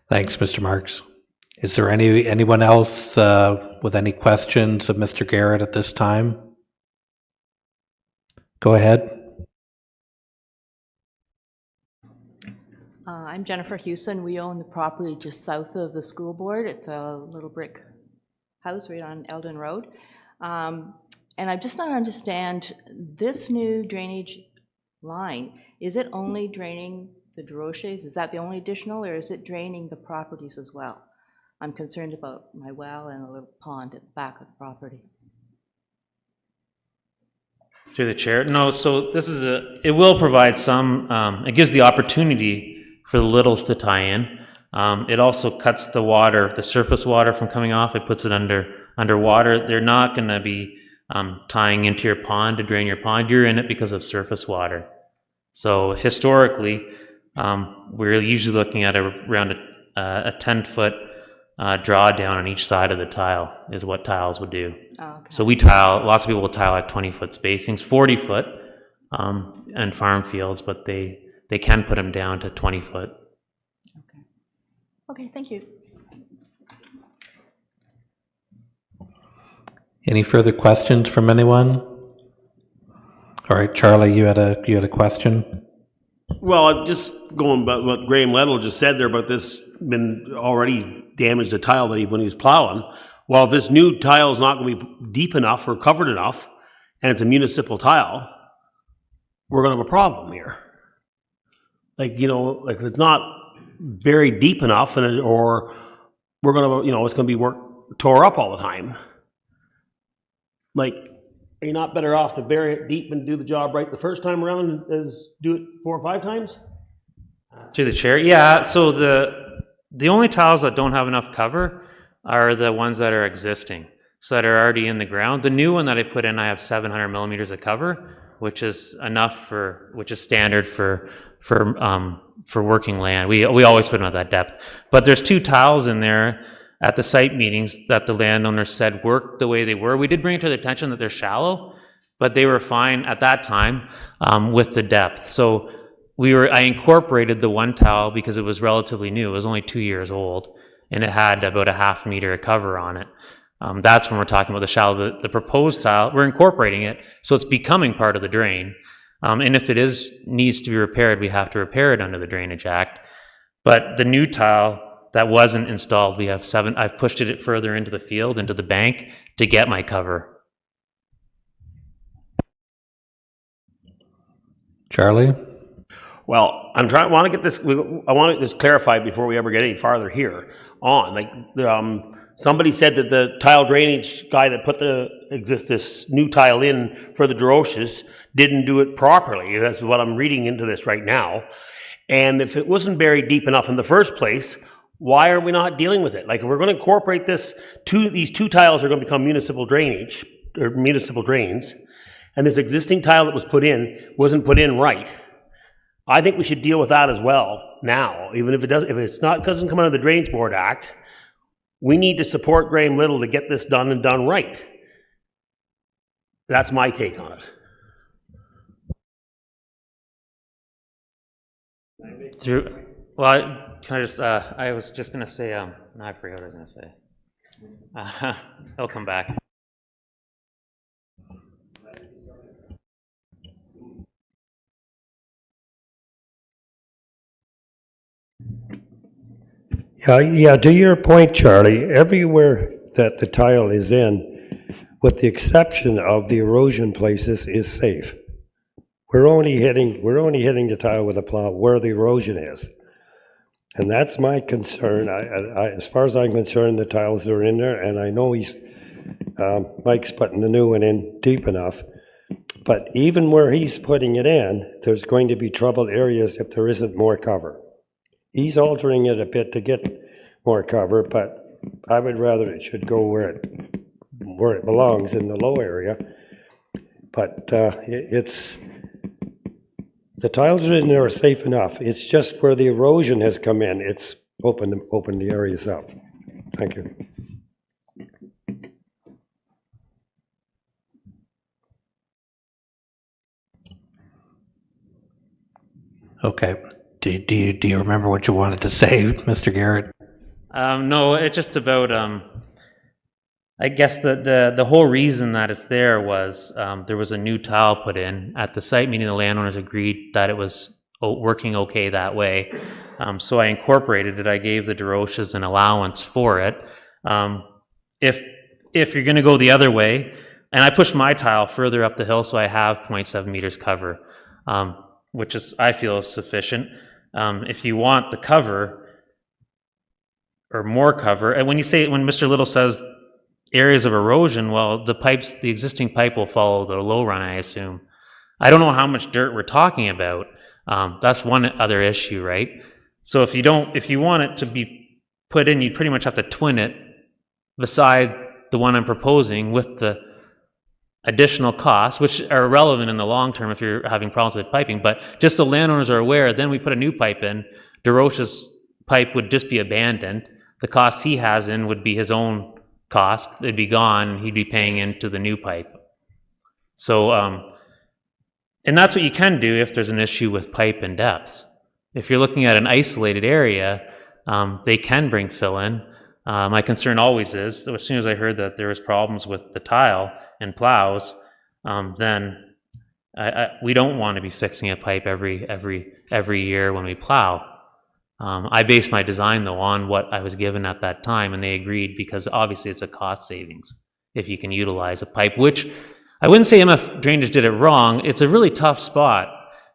Thanks, Mr. Marks. Is there anyone else with any questions of Mr. Garrett at this time? Go ahead. I'm Jennifer Hewson. We own the property just south of the school board. It's a little brick house right on Eldon Road. And I just don't understand this new drainage line. Is it only draining the Duroches? Is that the only additional, or is it draining the properties as well? I'm concerned about my well and a little pond at the back of the property. Through the chair. No, so this is it will provide some, it gives the opportunity for the littles to tie in. It also cuts the water, the surface water from coming off. It puts it underwater. They're not going to be tying into your pond to drain your pond. You're in it because of surface water. So historically, we're usually looking at around a 10-foot drawdown on each side of the tile is what tiles would do. Oh, okay. So we tile, lots of people will tile at 20-foot spacings, 40-foot and farm fields, but they can put them down to 20-foot. Okay. Okay, thank you. Any further questions from anyone? All right, Charlie, you had a question? Well, just going about what Graham Lettle just said there about this been already damaged the tile that when he was plowing. Well, if this new tile is not going to be deep enough or covered enough, and it's a municipal tile, we're going to have a problem here. Like, like if it's not buried deep enough, or we're going to, it's going to be tore up all the time. Like, are you not better off to bury it deep and do the job right the first time around as do it 4 or 5 times? Through the chair, yeah. So the only tiles that don't have enough cover are the ones that are existing, so that are already in the ground. The new one that I put in, I have 700 millimeters of cover, which is which is standard for working land. We always put them at that depth. But there's 2 tiles in there at the site meetings that the landowner said worked the way they were. We did bring it to their attention that they're shallow, but they were fine at that time with the depth. So I incorporated the one tile because it was relatively new. It was only 2 years old, and it had about a ½ meter of cover on it. That's when we're talking about the shallow. The proposed tile, we're incorporating it, so it's becoming part of the drain. And if it needs to be repaired, we have to repair it under the Drainage Act. But the new tile that wasn't installed, I've pushed it further into the field, into the bank, to get my cover. Charlie? Well, want to get this, I want to just clarify before we ever get any farther here on, like, somebody said that the tile drainage guy that put this new tile in for the DeRoches didn't do it properly. That's what I'm reading into this right now. And if it wasn't buried deep enough in the first place, why are we not dealing with it? Like, if we're going to incorporate these two tiles are going to become municipal drainage, or municipal drains, and this existing tile that was put in wasn't put in right. I think we should deal with that as well now, even if doesn't come under the Drainage Board Act. We need to support Graham Little to get this done and done right. That's my take on it. I was just going to say, no, I forgot what I was going to say. I'll come back. Yeah, to your point, Charlie, everywhere that the tile is in, with the exception of the erosion places, is safe. We're only hitting the tile with a plow where the erosion is. And that's my concern. As far as I'm concerned, the tiles are in there, and I know Mike's putting the new one in deep enough. But even where he's putting it in, there's going to be troubled areas if there isn't more cover. He's altering it a bit to get more cover, but I would rather it should go where it belongs, in the low area. But the tiles are in there are safe enough. It's just where the erosion has come in, it's opened the areas up. Thank you. Okay. Do you remember what you wanted to say, Mr. Garrett? No, it's just about, I guess the whole reason that it's there was there was a new tile put in at the site, meaning the landowners agreed that it was working okay that way. So I incorporated it. I gave the DeRoches an allowance for it. If you're going to go the other way, and I pushed my tile further up the hill, so I have 0.7 meters cover, which I feel is sufficient. If you want the cover or more cover, and when Mr. Little says areas of erosion, well, the existing pipe will follow the low run, I assume. I don't know how much dirt we're talking about. That's one other issue, right? So if you want it to be put in, you pretty much have to twin it beside the one I'm proposing with the additional costs, which are relevant in the long term if you're having problems with piping. But just so landowners are aware, then we put a new pipe in. DeRoche's pipe would just be abandoned. The costs he has in would be his own cost. It'd be gone, and he'd be paying into the new pipe. So, and that's what you can do if there's an issue with pipe and depths. If you're looking at an isolated area, they can bring fill in. My concern always is, as soon as I heard that there was problems with the tile and plows, then we don't want to be fixing a pipe every year when we plow. I based my design, though, on what I was given at that time, and they agreed because obviously it's a cost savings if you can utilize a pipe, which I wouldn't say MF Drainage did it wrong. It's a really tough spot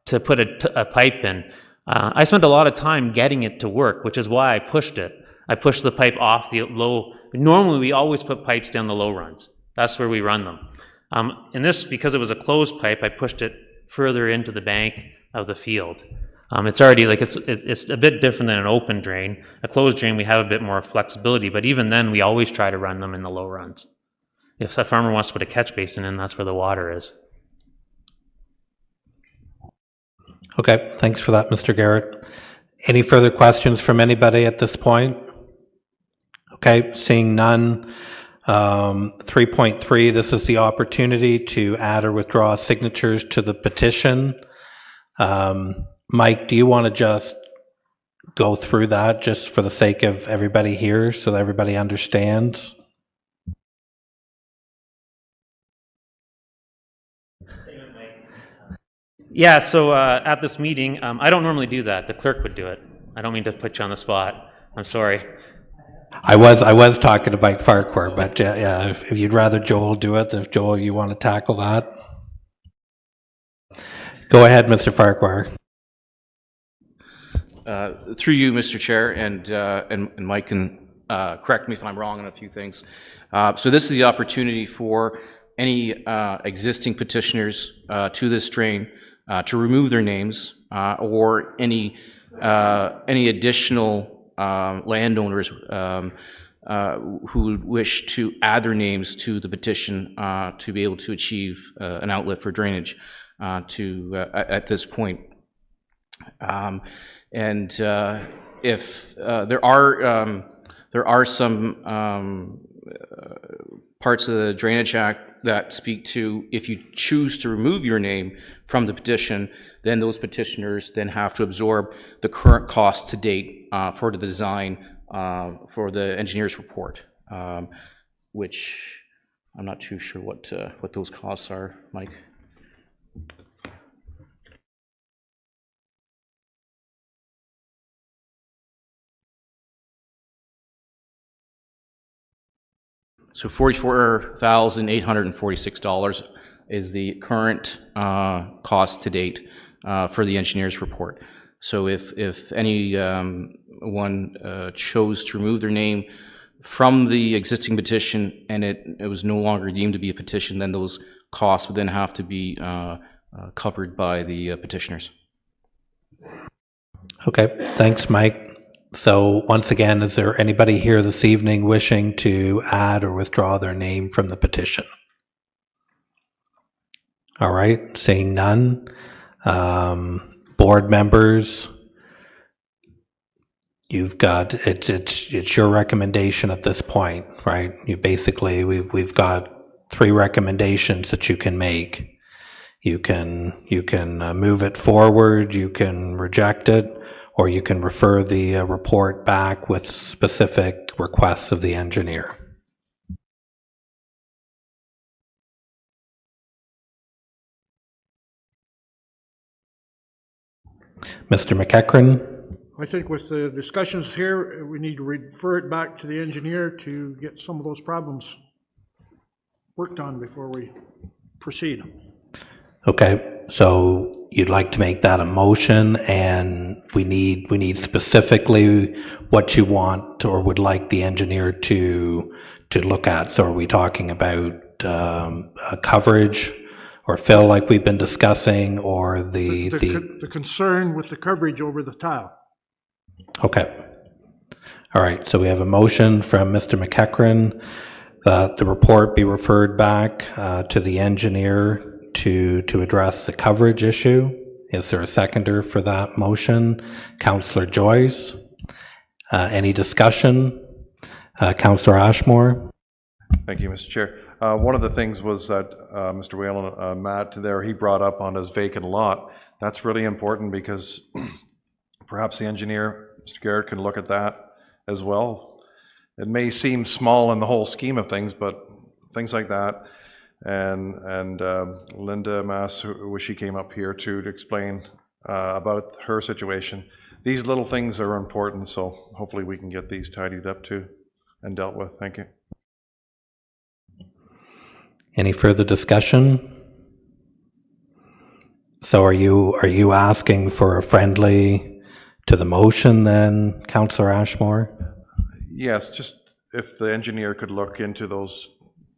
to put a pipe in. I spent a lot of time getting it to work, which is why I pushed it. I pushed the pipe off the low. Normally, we always put pipes down the low runs. That's where we run them. In this, because it was a closed pipe, I pushed it further into the bank of the field. It's already it's a bit different than an open drain. A closed drain, we have a bit more flexibility, but even then, we always try to run them in the low runs. If a farmer wants to put a catch basin in, that's where the water is. Okay, thanks for that, Mr. Garrett. Any further questions from anybody at this point? Okay, seeing none. 3.3, this is the opportunity to add or withdraw signatures to the petition. Mike, do you want to just go through that just for the sake of everybody here so that everybody understands? Yeah, so at this meeting, I don't normally do that. The clerk would do it. I don't mean to put you on the spot. I'm sorry. I was talking to Mike Farquhar, but yeah, if you'd rather Joel do it, if Joel, you want to tackle that. Go ahead, Mr. Farquhar. Through you, Mr. Chair, and Mike can correct me if I'm wrong on a few things. So this is the opportunity for any existing petitioners to this drain to remove their names, or any additional landowners who wish to add their names to the petition to be able to achieve an outlet for drainage at this point. And if there are some parts of the Drainage Act that speak to, if you choose to remove your name from the petition, then those petitioners then have to absorb the current cost to date for the design for the engineer's report, which I'm not too sure what those costs are, Mike. So $44,846 is the current cost to date for the engineer's report. So if anyone chose to remove their name from the existing petition and it was no longer deemed to be a petition, then those costs would then have to be covered by the petitioners. Okay, thanks, Mike. So once again, is there anybody here this evening wishing to add or withdraw their name from the petition? All right, seeing none. Board members, you've got, it's your recommendation at this point, right? You basically, we've got 3 recommendations that you can make. You can move it forward, you can reject it, or you can refer the report back with specific requests of the engineer. Mr. McEachran? I think with the discussions here, we need to refer it back to the engineer to get some of those problems worked on before we proceed. Okay, so you'd like to make that a motion, and we need specifically what you want or would like the engineer to look at. So are we talking about coverage or fill like we've been discussing, or the concern with the coverage over the tile? Okay. All right, so we have a motion from Mr. McEachran that the report be referred back to the engineer to address the coverage issue. Is there a seconder for that motion? Councillor Joyce. Any discussion? Councillor Ashmore. Thank you, Mr. Chair. One of the things was that Mr. Whalen, Matt there, he brought up on his vacant lot. That's really important because perhaps the engineer, Mr. Garrett, can look at that as well. It may seem small in the whole scheme of things, but things like that. And Linda Mass, who she came up here to explain about her situation. These little things are important, so hopefully we can get these tidied up too and dealt with. Thank you. Any further discussion? So are you asking for a friendly to the motion then, Councillor Ashmore? Yes, just if the engineer could look into those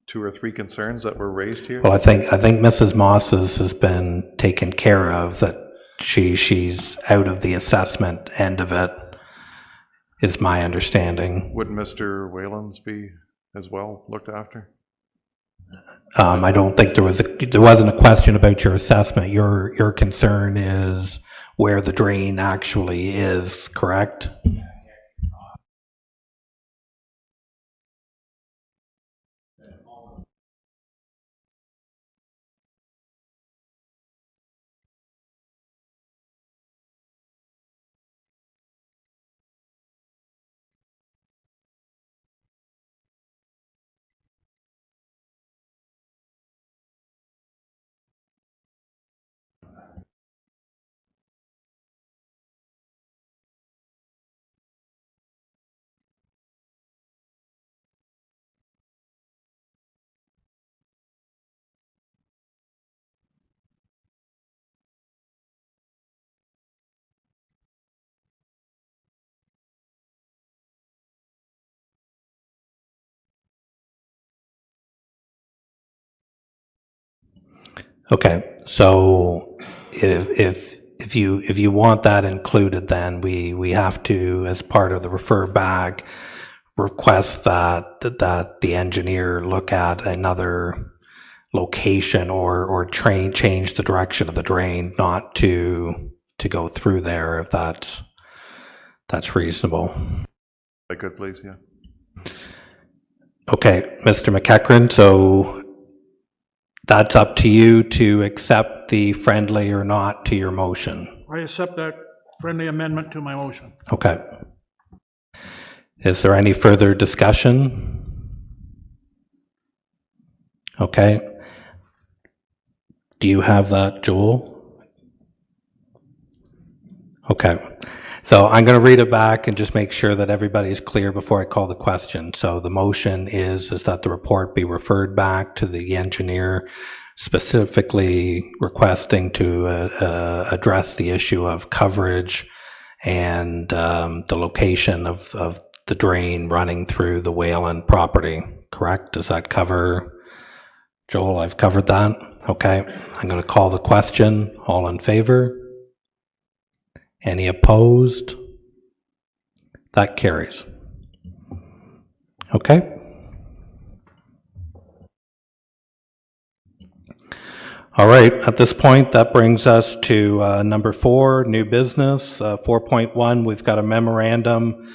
2 or 3 concerns that were raised here. Well, I think Mrs. Moss's has been taken care of, that she's out of the assessment end of it, is my understanding. Would Mr. Whalen's be as well looked after? I don't think there wasn't a question about your assessment. Your concern is where the drain actually is, correct? Okay, so if you want that included, then we have to, as part of the refer back, request that the engineer look at another location or change the direction of the drain, not to go through there, if that's reasonable. If I could, please, yeah. Okay, Mr. McEachran, so that's up to you to accept the friendly or not to your motion. I accept that friendly amendment to my motion. Okay. Is there any further discussion? Okay. Do you have that, Joel? Okay. So I'm going to read it back and just make sure that everybody's clear before I call the question. So the motion is that the report be referred back to the engineer, specifically requesting to address the issue of coverage and the location of the drain running through the Whalen property, correct? Does that cover, Joel, I've covered that? Okay, I'm going to call the question. All in favor? Any opposed? That carries. Okay. All right, at this point, that brings us to number 4, new business. 4.1, we've got a memorandum.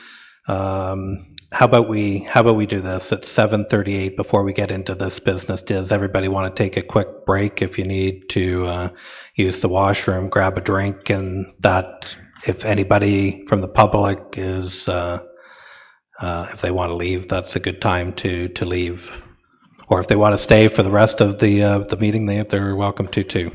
How about we do this at 7:38 before we get into this business? Does everybody want to take a quick break? If you need to use the washroom, grab a drink, and that, if anybody from the public is, if they want to leave, that's a good time to leave. Or if they want to stay for the rest of the meeting, they're welcome to too.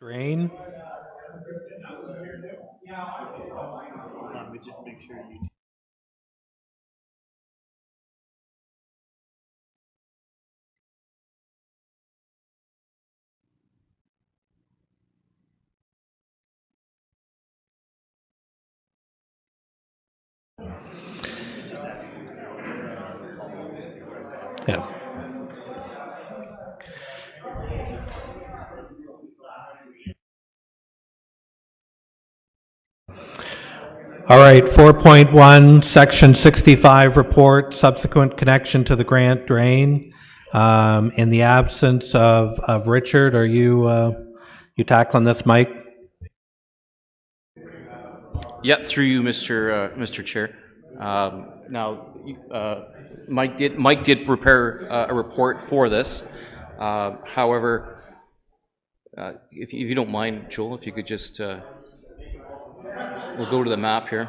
Drain. Just make sure you. Yeah. All right, 4.1, Section 65 report, subsequent connection to the Grant drain. In the absence of Richard, are you tackling this, Mike? Yeah, through you, Mr. Chair. Now, Mike did prepare a report for this. However, if you don't mind, Joel, if you could just, we'll go to the map here.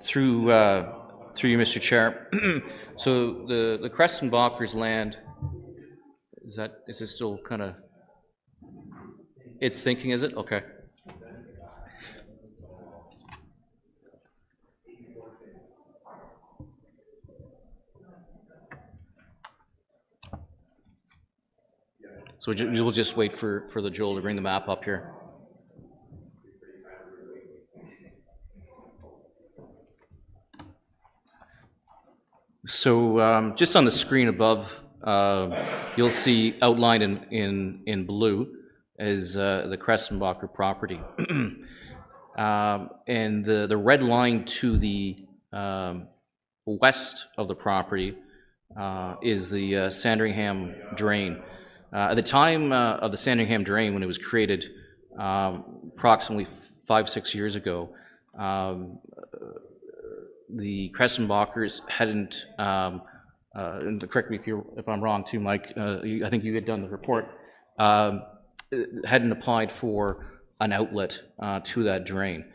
Through you, Mr. Chair. So the Krestenbacher's land, is it still kind of, it's thinking, is it? Okay. So we'll just wait for the Joel to bring the map up here. So just on the screen above, you'll see outlined in blue is the Krestenbacher property. And the red line to the west of the property is the Sandringham Drain. At the time of the Sandringham Drain, when it was created approximately 5-6 years ago, the Krestenbachers hadn't, and correct me if I'm wrong too, Mike, I think you had done the report, hadn't applied for an outlet to that drain.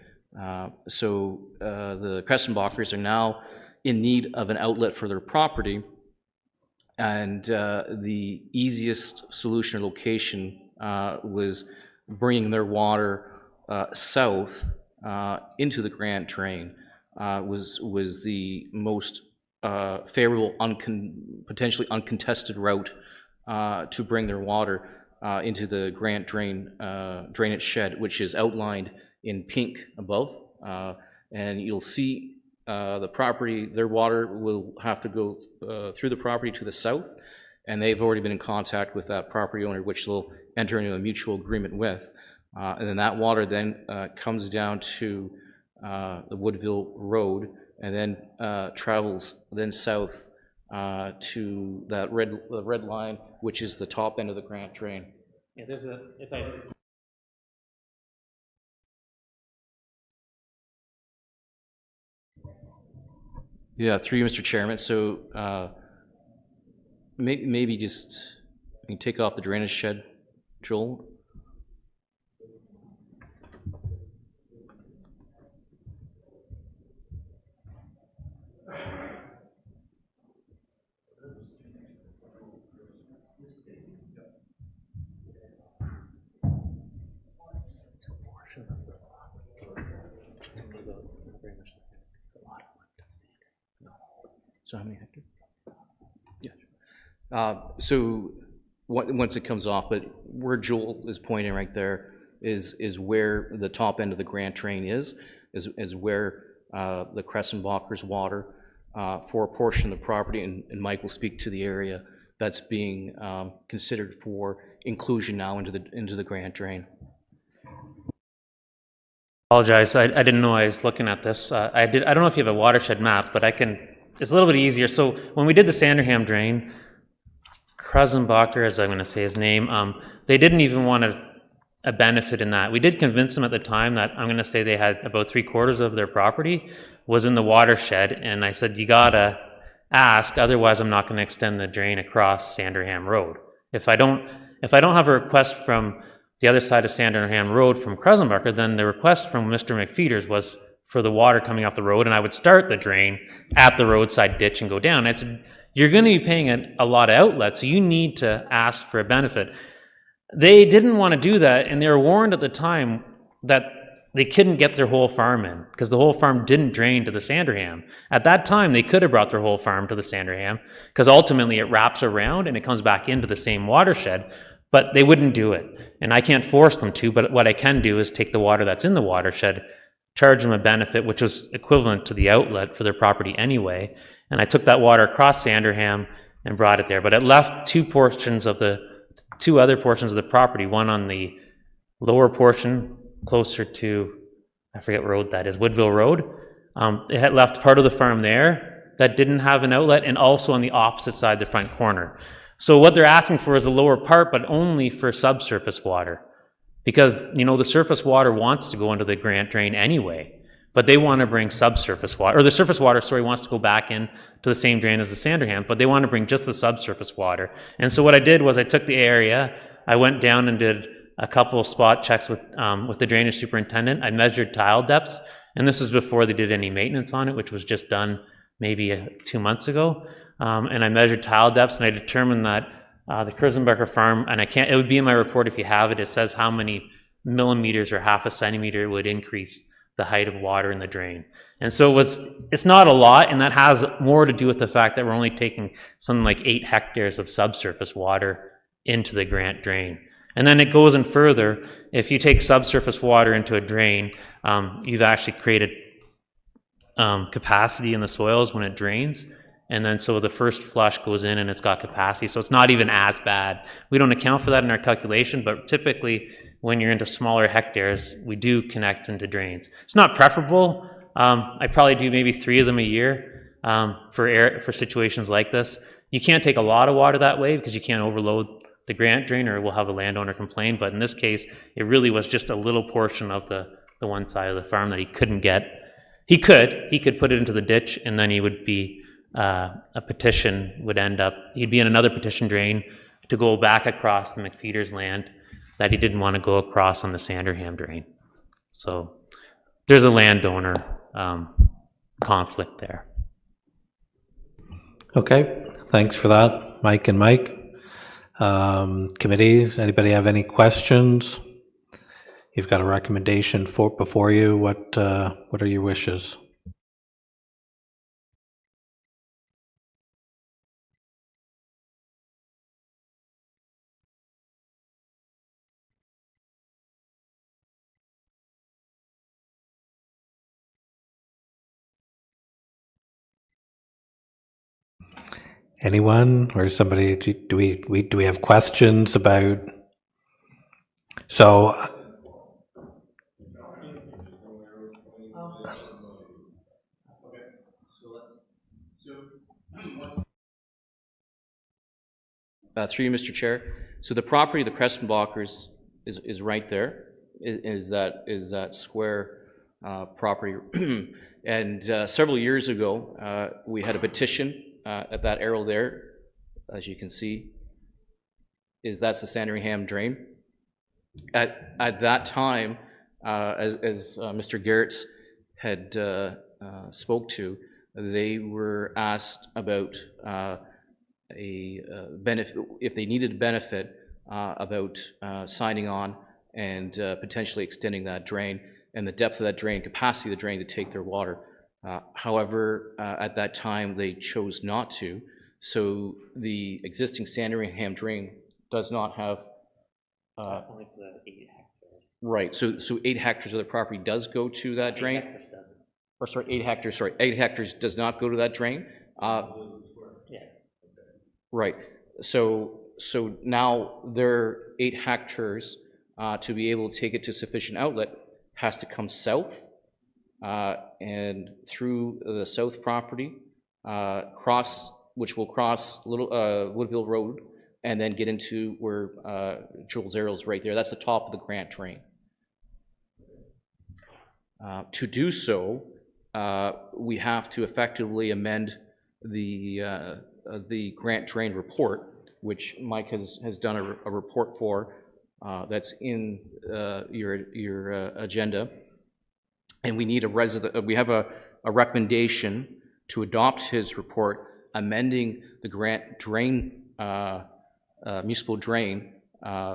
So the Krestenbachers are now in need of an outlet for their property, and the easiest solution or location was bringing their water south into the Grant Drain. Was the most favorable, potentially uncontested route to bring their water into the Grant Drain drainage shed, which is outlined in pink above. And you'll see the property, their water will have to go through the property to the south, and they've already been in contact with that property owner, which they'll enter into a mutual agreement with. And then that water then comes down to the Woodville Road, and then travels then south to that red line, which is the top end of the Grant Drain. Yeah, there's a, if I. Yeah, through you, Mr. Chairman. So maybe just you can take off the drainage shed, Joel. So how many hectares? Yeah. So once it comes off, but where Joel is pointing right there is where the top end of the Grant Drain is where the Krestenbacher's water for a portion of the property, and Mike will speak to the area that's being considered for inclusion now into the Grant Drain. Apologize, I didn't know I was looking at this. I don't know if you have a watershed map, but it's a little bit easier. So when we did the Sandringham Drain, Krestenbacher, as I'm going to say his name, they didn't even want a benefit in that. We did convince them at the time that I'm going to say they had about 3/4 of their property was in the watershed, and I said, you gotta ask, otherwise I'm not going to extend the drain across Sandringham Road. If I don't have a request from the other side of Sandringham Road from Krestenbacher, then the request from Mr. McFeeters was for the water coming off the road, and I would start the drain at the roadside ditch and go down. I said, you're going to be paying a lot of outlets, so you need to ask for a benefit. They didn't want to do that, and they were warned at the time that they couldn't get their whole farm in because the whole farm didn't drain to the Sanderham. At that time, they could have brought their whole farm to the Sanderham because ultimately it wraps around and it comes back into the same watershed, but they wouldn't do it. And I can't force them to, but what I can do is take the water that's in the watershed, charge them a benefit, which was equivalent to the outlet for their property anyway, and I took that water across Sanderham and brought it there. But it left two other portions of the property, one on the lower portion closer to, I forget what road that is, Woodville Road. It had left part of the farm there that didn't have an outlet, and also on the opposite side, the front corner. So what they're asking for is a lower part, but only for subsurface water. Because, the surface water wants to go into the Grant drain anyway, but they want to bring subsurface water, or the surface water, wants to go back in to the same drain as the Sanderham, but they want to bring just the subsurface water. And so what I did was I took the area, I went down and did a couple of spot checks with the drainage superintendent. I measured tile depths, and this is before they did any maintenance on it, which was just done maybe 2 months ago. And I measured tile depths, and I determined that the Kurzenbecker farm, and it would be in my report if you have it, it says how many millimeters or half a centimeter would increase the height of water in the drain. And so it's not a lot, and that has more to do with the fact that we're only taking something like 8 hectares of subsurface water into the Grant drain. And then it goes in further. If you take subsurface water into a drain, you've actually created capacity in the soils when it drains. And then so the first flush goes in and it's got capacity. So it's not even as bad. We don't account for that in our calculation, but typically when you're into smaller hectares, we do connect into drains. It's not preferable. I probably do maybe 3 of them a year for situations like this. You can't take a lot of water that way because you can't overload the Grant drain, or we'll have a landowner complain. But in this case, it really was just a little portion of the one side of the farm that he couldn't get. He could put it into the ditch, and then he would be a petition would end up. He'd be in another petition drain to go back across the McFeeters land that he didn't want to go across on the Sanderham drain. So there's a landowner conflict there. Okay, thanks for that, Mike and Mike. Committees, anybody have any questions? You've got a recommendation before you. What are your wishes? Anyone or somebody? Do we have questions about? So. Through you, Mr. Chair. So the property of the Krestenbachers is right there. Is that square property? And several years ago, we had a petition at that arrow there, as you can see. That's the Sanderham drain. At that time, as Mr. Garrett's had spoke to, they were asked about a benefit, if they needed a benefit, about signing on and potentially extending that drain and the depth of that drain, capacity of the drain to take their water. However, at that time, they chose not to. So the existing Sanderham drain does not have... only for the 8 hectares. Right, so 8 hectares of the property does go to that drain? 8 hectares doesn't. Or sorry, 8 hectares, sorry. 8 hectares does not go to that drain? Yeah. Right, so now their 8 hectares, to be able to take it to sufficient outlet, has to come south, and through the south property, which will cross Woodville Road, and then get into where Joel Zero's right there. That's the top of the Grant drain. To do so, we have to effectively amend the Grant drain report, which Mike has done a report for, that's in your agenda. and we need we have a recommendation to adopt his report, amending the grant drain, municipal drain,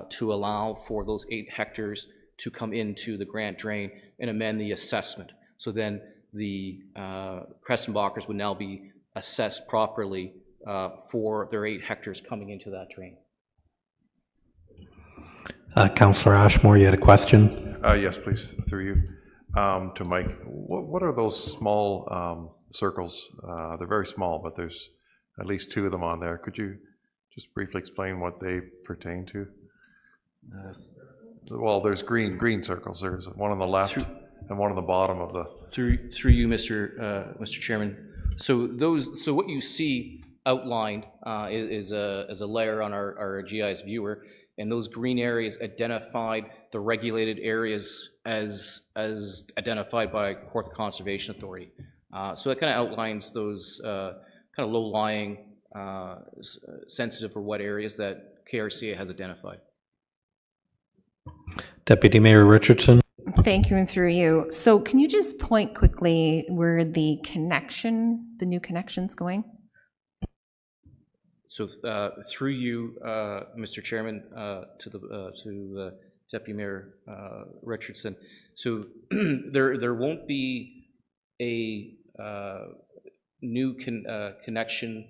to allow for those 8 hectares to come into the grant drain and amend the assessment. So then the Cressenbachers would now be assessed properly for their 8 hectares coming into that drain. Councillor Ashmore, you had a question? Yes, please, through you, to Mike. What are those small circles? They're very small, but there's at least 2 of them on there. Could you just briefly explain what they pertain to? Well, there's green circles. There's one on the left and one on the bottom of the... Through you, Mr. Chairman. So what you see outlined is a layer on our GIS viewer, and those green areas identified the regulated areas as identified by Kawartha Conservation Authority. So it kind of outlines those kind of low-lying, sensitive or wet areas that KRCA has identified. Deputy Mayor Richardson. Thank you, and through you. So can you just point quickly where the new connection's going? So through you, Mr. Chairman, to Deputy Mayor Richardson. So there won't be a new connection,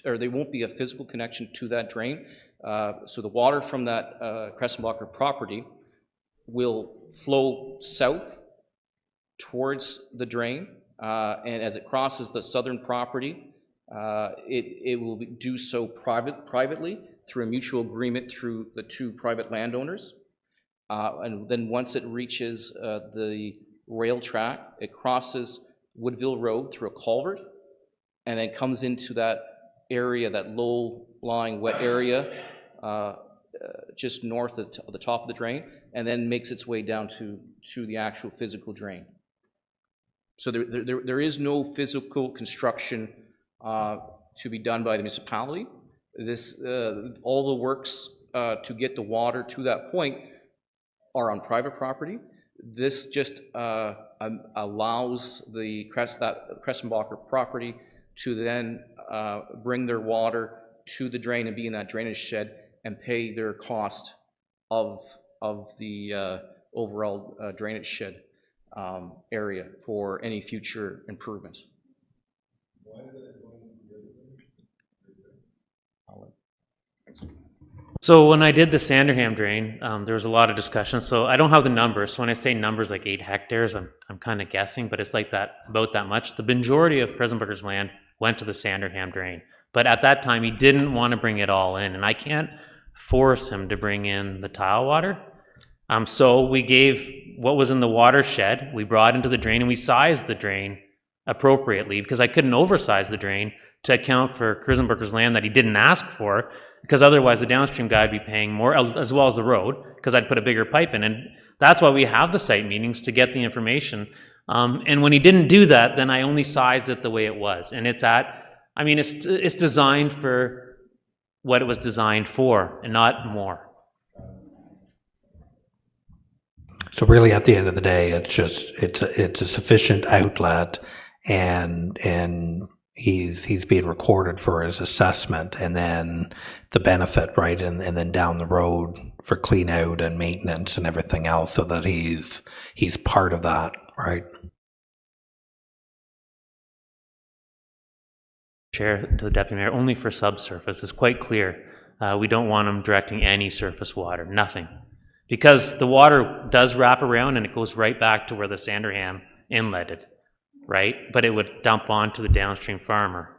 or there won't be a physical connection to that drain. So the water from that Cressenbacher property will flow south towards the drain, and as it crosses the southern property, it will do so privately through a mutual agreement through the 2 private landowners. And then once it reaches the rail track, it crosses Woodville Road through a culvert, and then comes into that area, that low-lying wet area, just north of the top of the drain, and then makes its way down to the actual physical drain. So there is no physical construction to be done by the municipality. All the works to get the water to that point are on private property. This just allows the Cressenbacher property to then bring their water to the drain and be in that drainage shed and pay their cost of the overall drainage shed area for any future improvements. So when I did the Sanderham drain, there was a lot of discussion. So I don't have the numbers. So when I say numbers like 8 hectares, I'm kind of guessing, but it's like that, about that much. The majority of Cressenbacher's land went to the Sanderham drain. But at that time, he didn't want to bring it all in, and I can't force him to bring in the tile water. So we gave what was in the watershed, we brought into the drain, and we sized the drain appropriately, because I couldn't oversize the drain to account for Cressenbacher's land that he didn't ask for, because otherwise the downstream guy would be paying more, as well as the road, because I'd put a bigger pipe in. And that's why we have the site meetings, to get the information. And when he didn't do that, then I only sized it the way it was. And it's designed for what it was designed for, and not more. So really, at the end of the day, it's a sufficient outlet, and he's being recorded for his assessment, and then the benefit, right, and then down the road for clean out and maintenance and everything else, so that he's part of that, right? Chair, to the Deputy Mayor, only for subsurface. It's quite clear. We don't want him directing any surface water, nothing. Because the water does wrap around and it goes right back to where the Sanderham inletted, right? But it would dump onto the downstream farmer.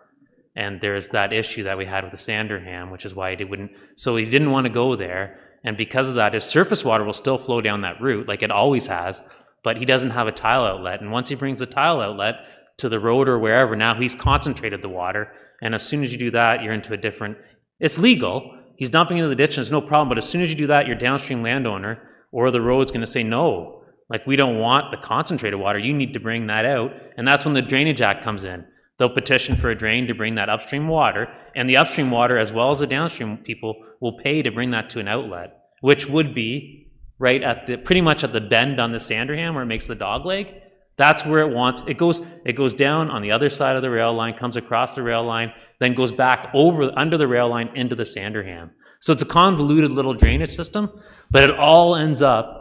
And there's that issue that we had with the Sanderham, which is why he wouldn't, so he didn't want to go there. And because of that, his surface water will still flow down that route like it always has, but he doesn't have a tile outlet. And once he brings a tile outlet to the road or wherever, now he's concentrated the water. And as soon as you do that, you're into a different, it's legal. He's dumping into the ditch and it's no problem. But as soon as you do that, your downstream landowner or the road's going to say, no, like we don't want the concentrated water. You need to bring that out. And that's when the Drainage Act comes in. They'll petition for a drain to bring that upstream water, and the upstream water, as well as the downstream people, will pay to bring that to an outlet, which would be right at the, pretty much at the bend on the Sanderham where it makes the dog leg. That's where it goes down on the other side of the rail line, comes across the rail line, then goes back under the rail line into the Sanderham. So it's a convoluted little drainage system, but it all ends up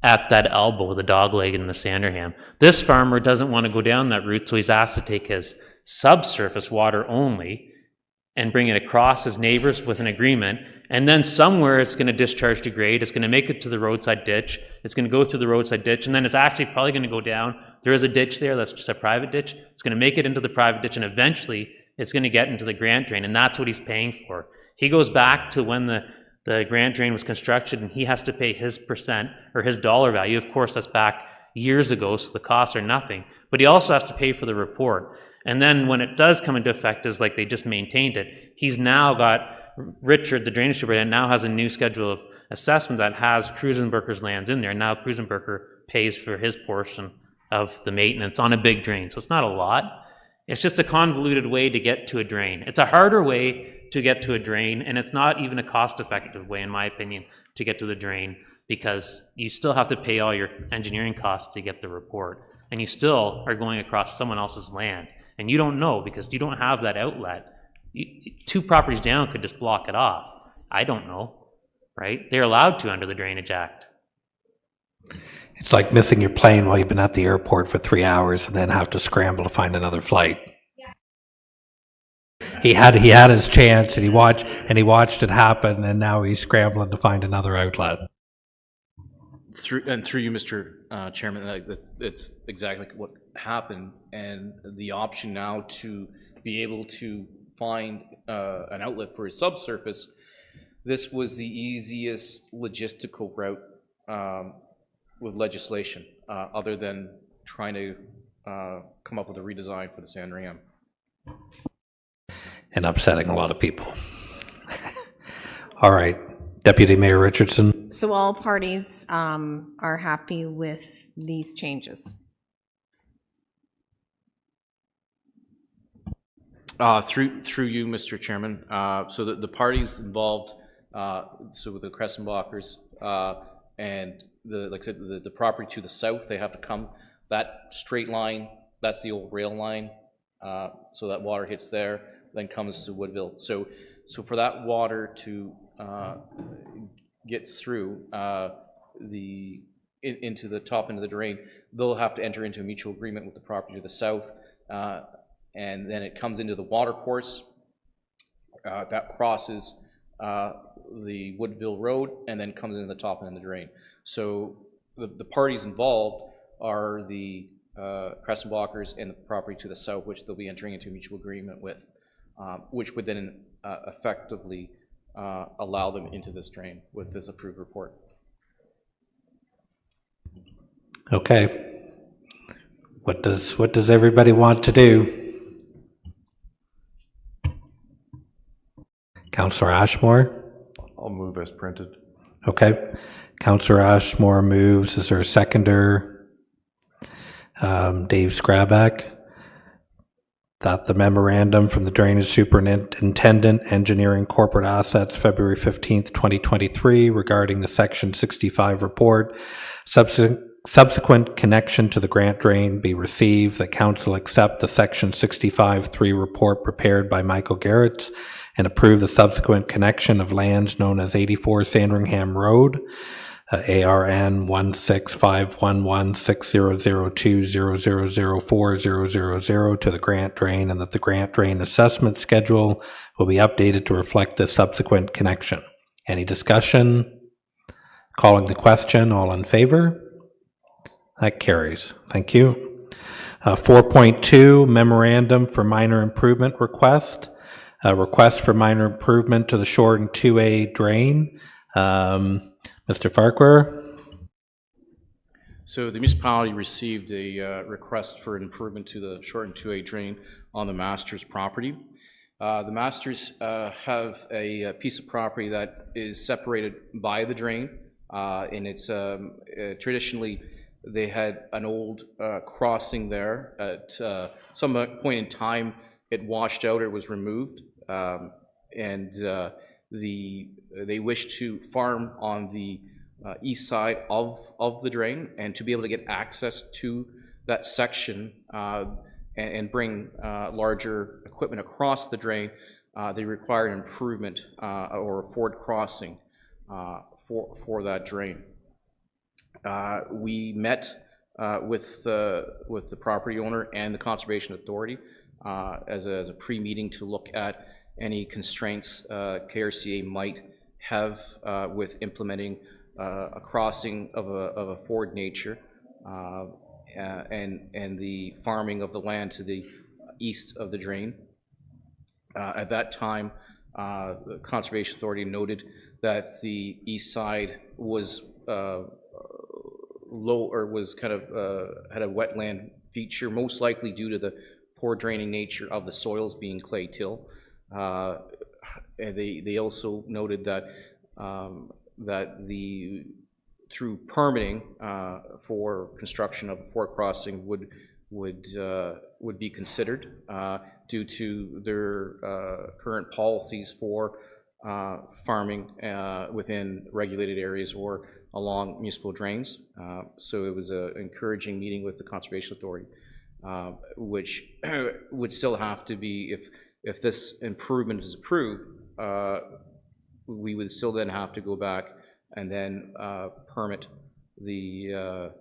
at that elbow, the dogleg and the Sanderham. This farmer doesn't want to go down that route, so he's asked to take his subsurface water only and bring it across his neighbors with an agreement, and then somewhere it's going to discharge to grade, it's going to make it to the roadside ditch, it's going to go through the roadside ditch, and then it's actually probably going to go down. There is a ditch there that's just a private ditch. It's going to make it into the private ditch, and eventually it's going to get into the grant drain, and that's what he's paying for. He goes back to when the grant drain was constructed, and he has to pay his percent, or his dollar value. Of course, that's back years ago, so the costs are nothing. But he also has to pay for the report. And then when it does come into effect, is like they just maintained it. He's now got, Richard, the drainage superintendent, now has a new schedule of assessment that has Krusenberger's lands in there. Now Krusenberger pays for his portion of the maintenance on a big drain. So it's not a lot. It's just a convoluted way to get to a drain. It's a harder way to get to a drain, and it's not even a cost-effective way, in my opinion, to get to the drain, because you still have to pay all your engineering costs to get the report, and you still are going across someone else's land. And you don't know, because you don't have that outlet. Two properties down could just block it off. I don't know, right? They're allowed to under the Drainage Act. It's like missing your plane while you've been at the airport for 3 hours and then have to scramble to find another flight. He had his chance, and he watched it happen, and now he's scrambling to find another outlet. Through you, Mr. Chairman, that's exactly what happened, and the option now to be able to find an outlet for his subsurface, this was the easiest logistical route with legislation, other than trying to come up with a redesign for the Sanderham. And upsetting a lot of people. All right, Deputy Mayor Richardson. So all parties are happy with these changes? Through you, Mr. Chairman. So the parties involved, so the Kressenbachers and like I said, the property to the south, they have to come, that straight line, that's the old rail line. So that water hits there, then comes to Woodville. So for that water to get through into the top end of the drain, they'll have to enter into a mutual agreement with the property to the south. And then it comes into the water course that crosses the Woodville Road and then comes into the top end of the drain. So the parties involved are the Kressenbachers and the property to the south, which they'll be entering into a mutual agreement with, which would then effectively allow them into this drain with this approved report. Okay. What does everybody want to do? Councillor Ashmore? I'll move as printed. Okay. Councillor Ashmore moves. Is there a seconder? Dave Skrabak. That the memorandum from the Drainage Superintendent, Engineering Corporate Assets, February 15th, 2023, regarding the Section 65 report, subsequent connection to the grant drain be received, that Council accept the Section 65-3 report prepared by Michael Garrett and approve the subsequent connection of lands known as 84 Sandringham Road, ARN 165116002000400 to the grant drain, and that the grant drain assessment schedule will be updated to reflect this subsequent connection. Any discussion? Calling the question, all in favor? That carries. Thank you. 4.2, memorandum for minor improvement request. Request for minor improvement to the Shorten 2A drain. Mr. Farquhar? So the municipality received a request for an improvement to the Shorten 2A drain on the Masters property. The Masters have a piece of property that is separated by the drain, and it's traditionally they had an old crossing there. At some point in time, it washed out, it was removed, and they wish to farm on the east side of the drain, and to be able to get access to that section and bring larger equipment across the drain, they require an improvement or a forward crossing for that drain. We met with the property owner and the Conservation Authority as a pre-meeting to look at any constraints KRCA might have with implementing a crossing of a forward nature and the farming of the land to the east of the drain. At that time, the Conservation Authority noted that the east side was low, or was kind of had a wetland feature, most likely due to the poor draining nature of the soils being clay till. And they also noted that through permitting for construction of a forward crossing would be considered due to their current policies for farming within regulated areas or along municipal drains. So it was an encouraging meeting with the Conservation Authority, which would still have to be, if this improvement is approved, we would still then have to go back and then permit the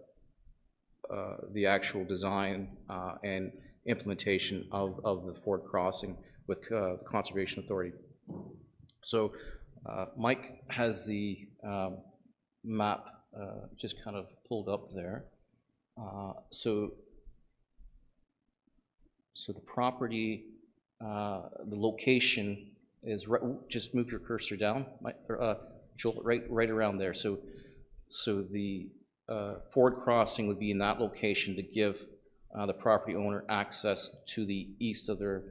actual design and implementation of the forward crossing with Conservation Authority. So Mike has the map just kind of pulled up there. So the property, the location is right, just move your cursor down, Joel, right around there. So the forward crossing would be in that location to give the property owner access to the east of their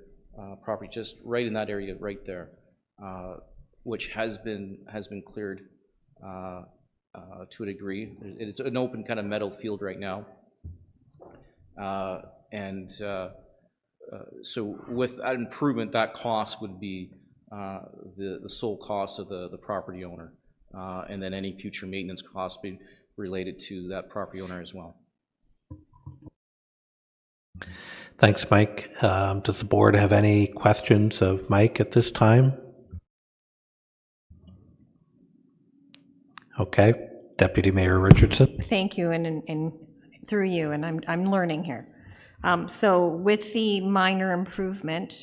property, just right in that area right there, which has been cleared to a degree. It's an open kind of meadow field right now, so with that improvement, that cost would be the sole cost of the property owner, and then any future maintenance costs be related to that property owner as well. Thanks, Mike. Does the board have any questions of Mike at this time? Okay, Deputy Mayor Richardson. Thank you, and through you, and I'm learning here. So with the minor improvement,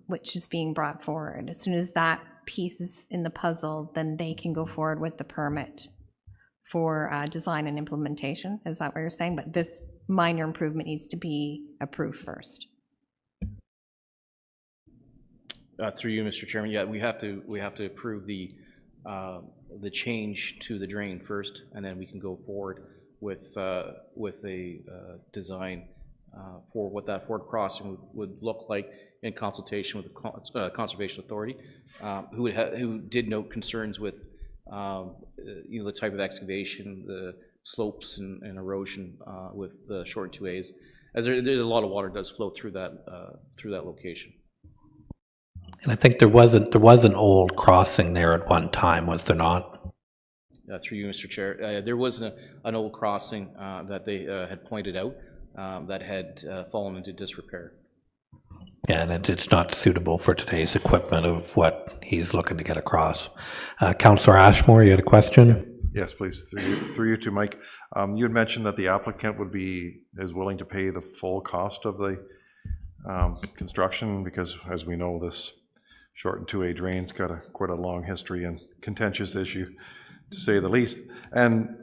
which is being brought forward, as soon as that piece is in the puzzle, then they can go forward with the permit for design and implementation. Is that what you're saying? But this minor improvement needs to be approved first. Through you, Mr. Chairman, yeah, we have to approve the change to the drain first, and then we can go forward with a design for what that forward crossing would look like in consultation with the Conservation Authority, who did note concerns with the type of excavation, the slopes and erosion with the short 2As, as there's a lot of water does flow through that location. And I think there was an old crossing there at one time, was there not? Through you, Mr. Chair, there was an old crossing that they had pointed out that had fallen into disrepair. Yeah, and it's not suitable for today's equipment of what he's looking to get across. Councillor Ashmore, you had a question? Yes, please, through you to Mike. You had mentioned that the applicant is willing to pay the full cost of the construction, because as we know, this short and 2A drain's got quite a long history and contentious issue, to say the least. And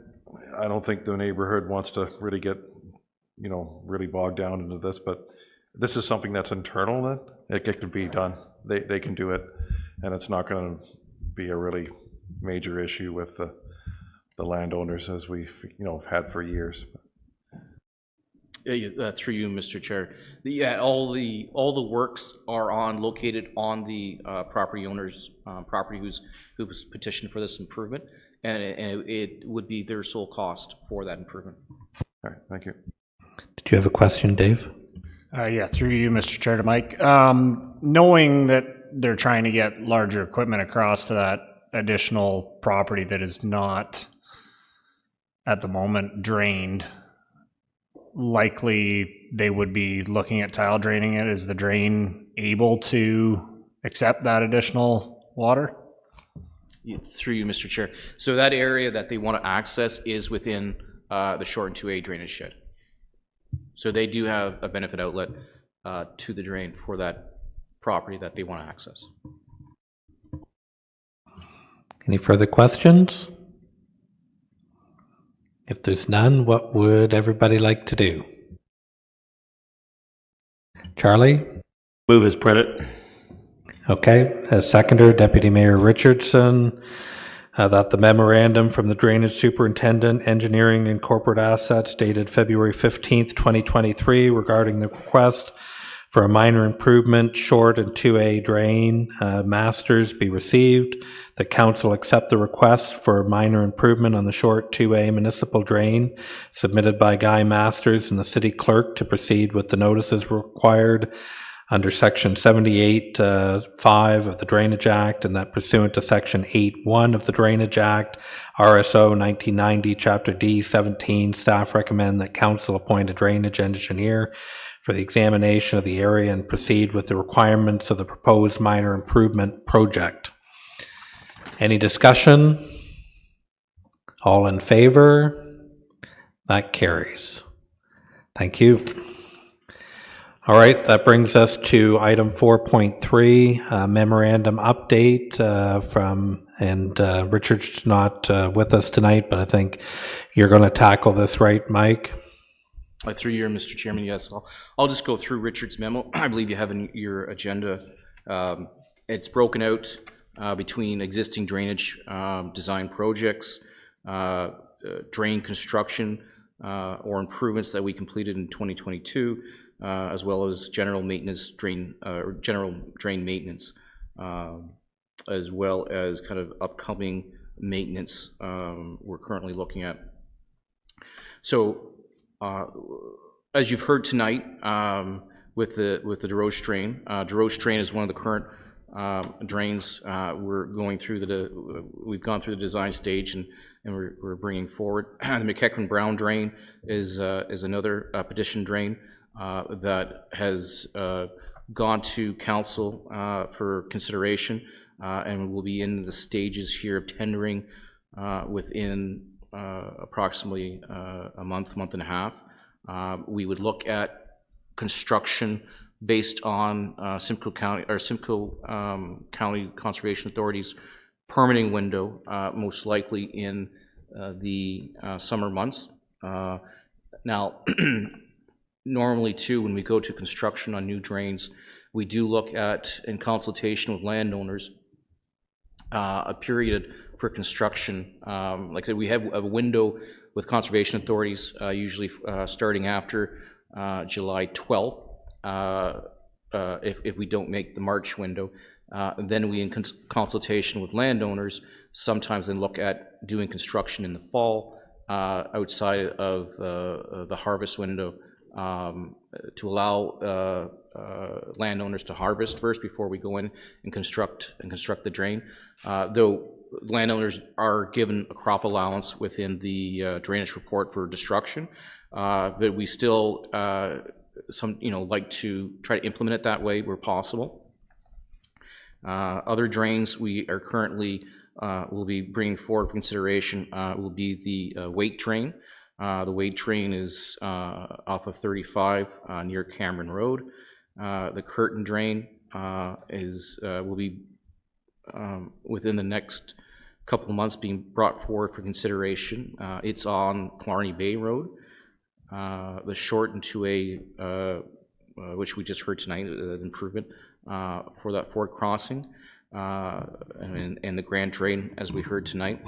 I don't think the neighborhood wants to really get, really bogged down into this, but this is something that's internal then. It can be done. They can do it, and it's not going to be a really major issue with the landowners, as we've had for years. Through you, Mr. Chair. All the works are located on the property owner's property who's petitioned for this improvement, and it would be their sole cost for that improvement. All right, thank you. Did you have a question, Dave? Yeah, through you, Mr. Chair, to Mike. Knowing that they're trying to get larger equipment across to that additional property that is not at the moment drained, likely they would be looking at tile draining it? Is the drain able to accept that additional water? Through you, Mr. Chair. So that area that they want to access is within the short and 2A drainage shed. So they do have a benefit outlet to the drain for that property that they want to access. Any further questions? If there's none, what would everybody like to do? Charlie? Move as printed. Okay, as seconder, Deputy Mayor Richardson, that the memorandum from the Drainage Superintendent, Engineering and Corporate Assets dated February 15th, 2023 regarding the request for a minor improvement, short and 2A drain masters be received. The council accept the request for a minor improvement on the short 2A municipal drain submitted by Guy Masters and the city clerk to proceed with the notices required under Section 78(5) of the Drainage Act, and that pursuant to Section 8(1) of the Drainage Act, RSO 1990, Chapter D, 17, staff recommend that council appoint a drainage engineer for the examination of the area and proceed with the requirements of the proposed minor improvement project. Any discussion? All in favor? That carries. Thank you. All right, that brings us to item 4.3, memorandum update Richard's not with us tonight, but I think you're going to tackle this, right, Mike? Through you, Mr. Chairman, yes. I'll just go through Richard's memo. I believe you have in your agenda. It's broken out between existing drainage design projects, drain construction or improvements that we completed in 2022, as well as general maintenance general drain maintenance, as well as kind of upcoming maintenance we're currently looking at. So, as you've heard tonight, with the DeRoche drain, DeRoche drain is one of the current drains we're going through we've gone through the design stage and we're bringing forward. The McEachran Brown drain is another petition drain that has gone to council for consideration and will be in the stages here of tendering within approximately a month and a half. We would look at construction based on Simcoe County Conservation Authority's permitting window, most likely in the summer months. Now, normally too, when we go to construction on new drains, we do look at, in consultation with landowners, a period for construction. Like I said, we have a window with conservation authorities, usually starting after July 12th. If we don't make the March window, then we, in consultation with landowners, sometimes then look at doing construction in the fall outside of the harvest window to allow landowners to harvest first before we go in and construct the drain. Though landowners are given a crop allowance within the drainage report for destruction, but we still like to try to implement it that way where possible. Other drains we are currently will be bringing forward for consideration will be the weight drain. The weight drain is off of 35 near Cameron Road. The curtain drain will be within the next couple of months being brought forward for consideration. It's on Killarney Bay Road. The short and 2A, which we just heard tonight, improvement for that Ford crossing, and the Grand Drain, as we heard tonight.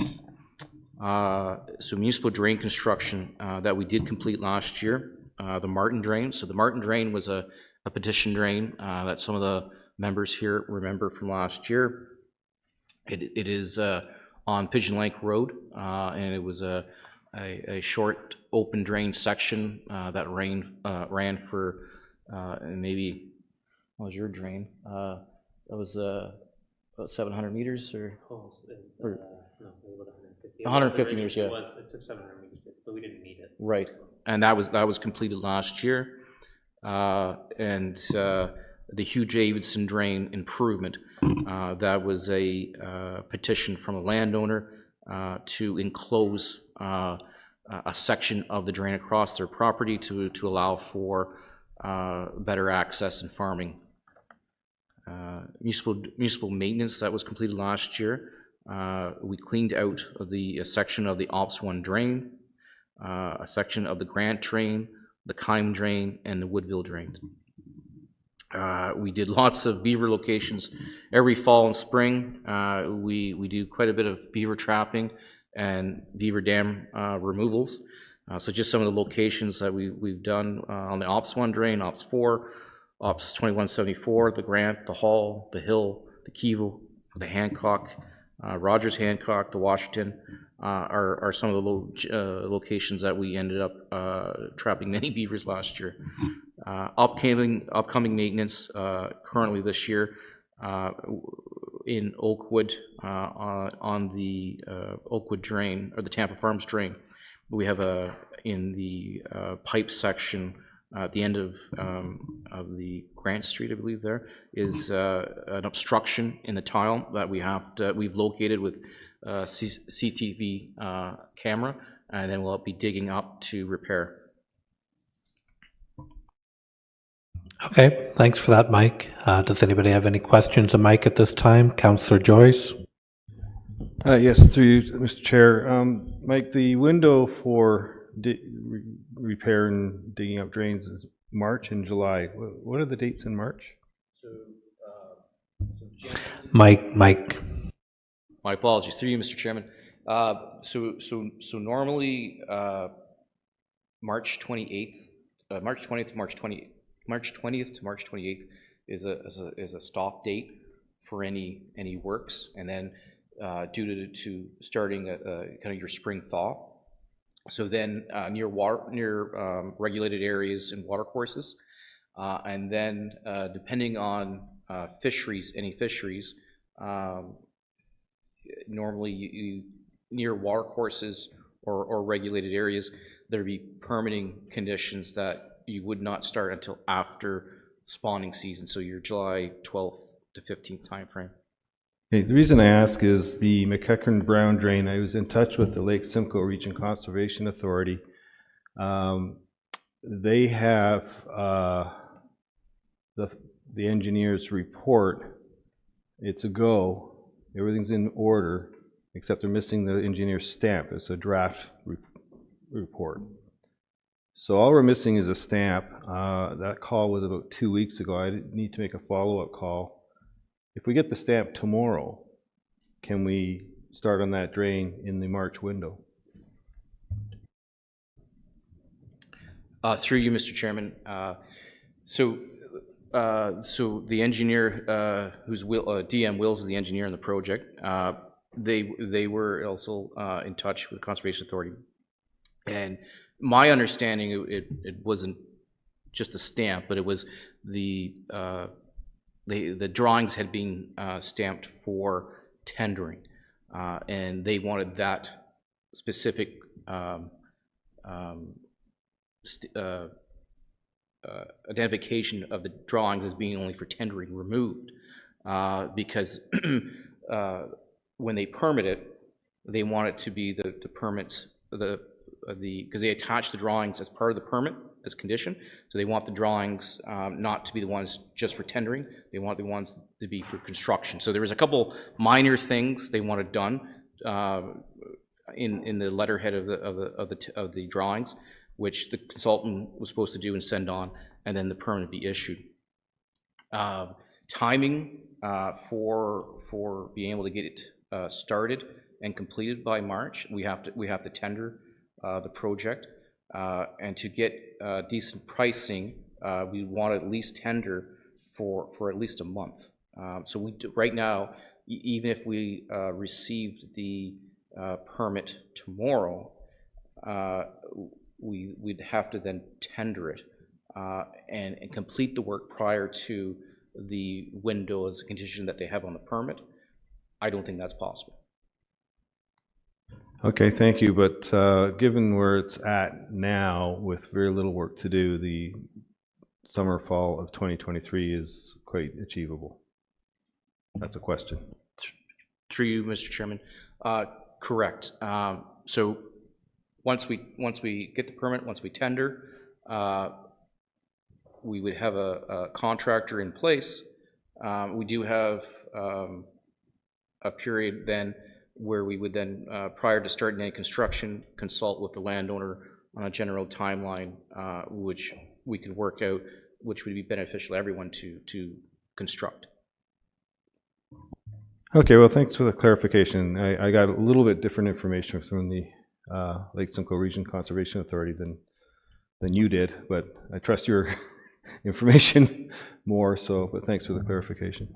So municipal drain construction that we did complete last year, the Martin Drain. So the Martin Drain was a petition drain that some of the members here remember from last year. It is on Pigeon Lake Road, and it was a short open drain section that ran for maybe, what was your drain? That was about 700 meters or? No, 150 meters, yeah. It took 700 meters. But we didn't need it. Right, and that was completed last year. The Hugh Davidson drain improvement, that was a petition from a landowner to enclose a section of the drain across their property to allow for better access and farming. Municipal maintenance, that was completed last year. We cleaned out a section of the Ops 1 drain, a section of the Grant drain, the Kime drain, and the Woodville drain. We did lots of beaver locations every fall and spring. We do quite a bit of beaver trapping and beaver dam removals. So just some of the locations that we've done on the Ops 1 drain, Ops 4, Ops 2174, the Grant, the Hall, the Hill, the Keevil, the Hancock, Rogers Hancock, the Washington, are some of the locations that we ended up trapping many beavers last year. Upcoming maintenance currently this year in Oakwood on the Oakwood drain, or the Tampa Farms drain. We have in the pipe section at the end of the Grant Street, I believe there is an obstruction in the tile that we've located with CTV camera, and then we'll be digging up to repair. Okay, thanks for that, Mike. Does anybody have any questions of Mike at this time? Councillor Joyce? Yes, through you, Mr. Chair. Mike, the window for repair and digging up drains is March and July. What are the dates in March? Mike. My apologies, through you, Mr. Chairman. So normally March 28th, March 20th to March 28th is a stop date for any works, and then due to starting kind of your spring thaw. So then near regulated areas and water courses, and then depending on fisheries, any fisheries, normally you near water courses or regulated areas, there'd be permitting conditions that you would not start until after spawning season, so your July 12th to 15th timeframe. Okay, the reason I ask is the McEachern Brown drain. I was in touch with the Lake Simcoe Region Conservation Authority. They have the engineer's report. It's a go. Everything's in order, except they're missing the engineer's stamp. It's a draft report. So all we're missing is a stamp. That call was about 2 weeks ago. I need to make a follow-up call. If we get the stamp tomorrow, can we start on that drain in the March window? Through you, Mr. Chairman. So the engineer, who's DM Wills is the engineer in the project. They were also in touch with the Conservation Authority, and my understanding, it wasn't just a stamp, but it was the drawings had been stamped for tendering, and they wanted that specific identification of the drawings as being only for tendering removed, because when they permit it, they want it to be the permits, because they attach the drawings as part of the permit as condition, so they want the drawings not to be the ones just for tendering. They want the ones to be for construction. So there was a couple minor things they wanted done in the letterhead of the drawings, which the consultant was supposed to do and send on, and then the permit be issued. Timing for being able to get it started and completed by March, we have to tender the project, and to get decent pricing, we want to at least tender for at least a month. So right now, even if we received the permit tomorrow, we'd have to then tender it and complete the work prior to the window as a condition that they have on the permit. I don't think that's possible. Okay, thank you, but given where it's at now, with very little work to do, the summer, fall of 2023 is quite achievable. That's a question. Through you, Mr. Chairman. Correct. So once we get the permit, once we tender, we would have a contractor in place. We do have a period then where we would then, prior to starting any construction, consult with the landowner on a general timeline, which we can work out, which would be beneficial to everyone to construct. Okay, well, thanks for the clarification. I got a little bit different information from the Lake Simcoe Region Conservation Authority than you did, but I trust your information more, so, but thanks for the clarification.